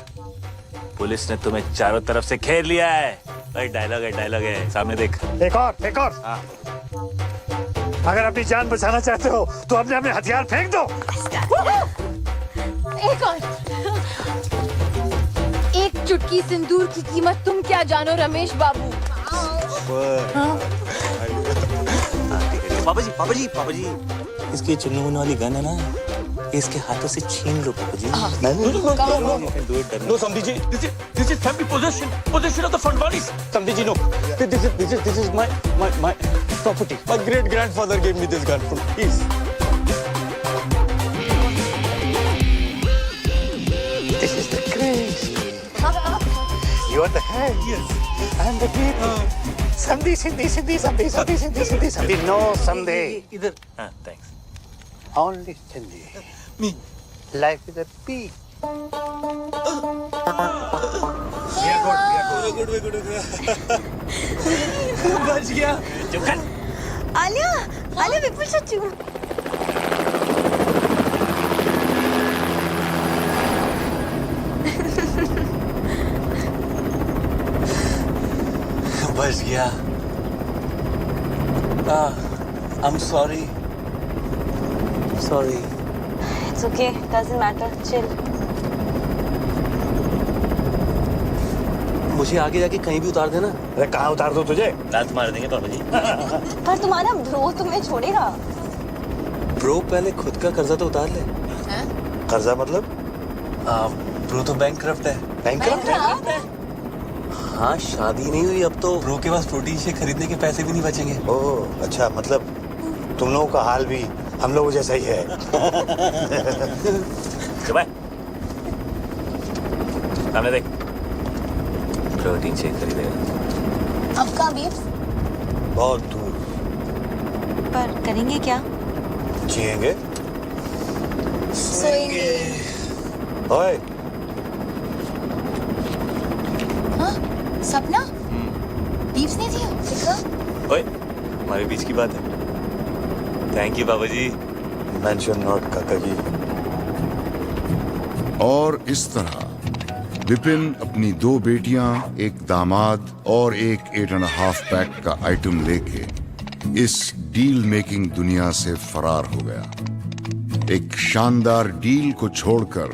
पुलिस ने तुम्हें चारों तरफ से घेर लिया है। भाई डायलॉग है, सामने देख। एक और। हाँ। अगर अपनी जान बचाना चाहते हो तो अपने अपने हथियार फेंक दो। एक और। एक चुटकी सिंदूर की कीमत तुम क्या जानो रमेश बाबू। पापा जी इसकी चुन्नू मुन्नू वाली गन है ना, इसके हाथों से छीन लो पापा जी। नो समधी जी, this is family possession of the Fandwanis. समधी जी, no. This is my property. My great grandfather gave me this gun. Please. This is the craze. You are the head. Yes. And the people. Sandhi. No Sandhi. इधर। हाँ, thanks. Only Sandhi. Me. Life is a peak. Good. बच गया। चुप कर। आलिया बिल्कुल सच्ची हूँ। बच गया। I'm sorry. It's okay, doesn't matter, chill. मुझे आगे जाके कहीं भी उतार देना। अरे कहाँ उतार दो तुझे? लात मार देंगे पापा जी। पर तुम्हारा ब्रो तुम्हें छोड़ेगा। ब्रो पहले खुद का कर्जा तो उतार ले। कर्जा मतलब? ब्रो तो बैंकक्रप्ट है। बैंकक्रप्ट? हाँ, शादी नहीं हुई अब तो ब्रो के पास प्रोटीन शेक खरीदने के पैसे भी नहीं बचेंगे। ओह अच्छा, मतलब तुम लोगों का हाल भी हम लोगों जैसा ही है। सामने देख, प्रोटीन शेक खरीदेगा। अब कहाँ बीप्स? बहुत दूर। पर करेंगे क्या? जिएंगे। सोएंगे। ओए, हाँ? सपना? बीप्स ने दिया? देखा? ओए, हमारे बीच की बात है। थैंक यू बाबा जी। मेंशन नॉट काका जी। और इस तरह विपिन अपनी 2 बेटियां, एक दामाद और एक 8.5 पैक का आइटम लेके इस डील मेकिंग दुनिया से फरार हो गया। एक शानदार डील को छोड़कर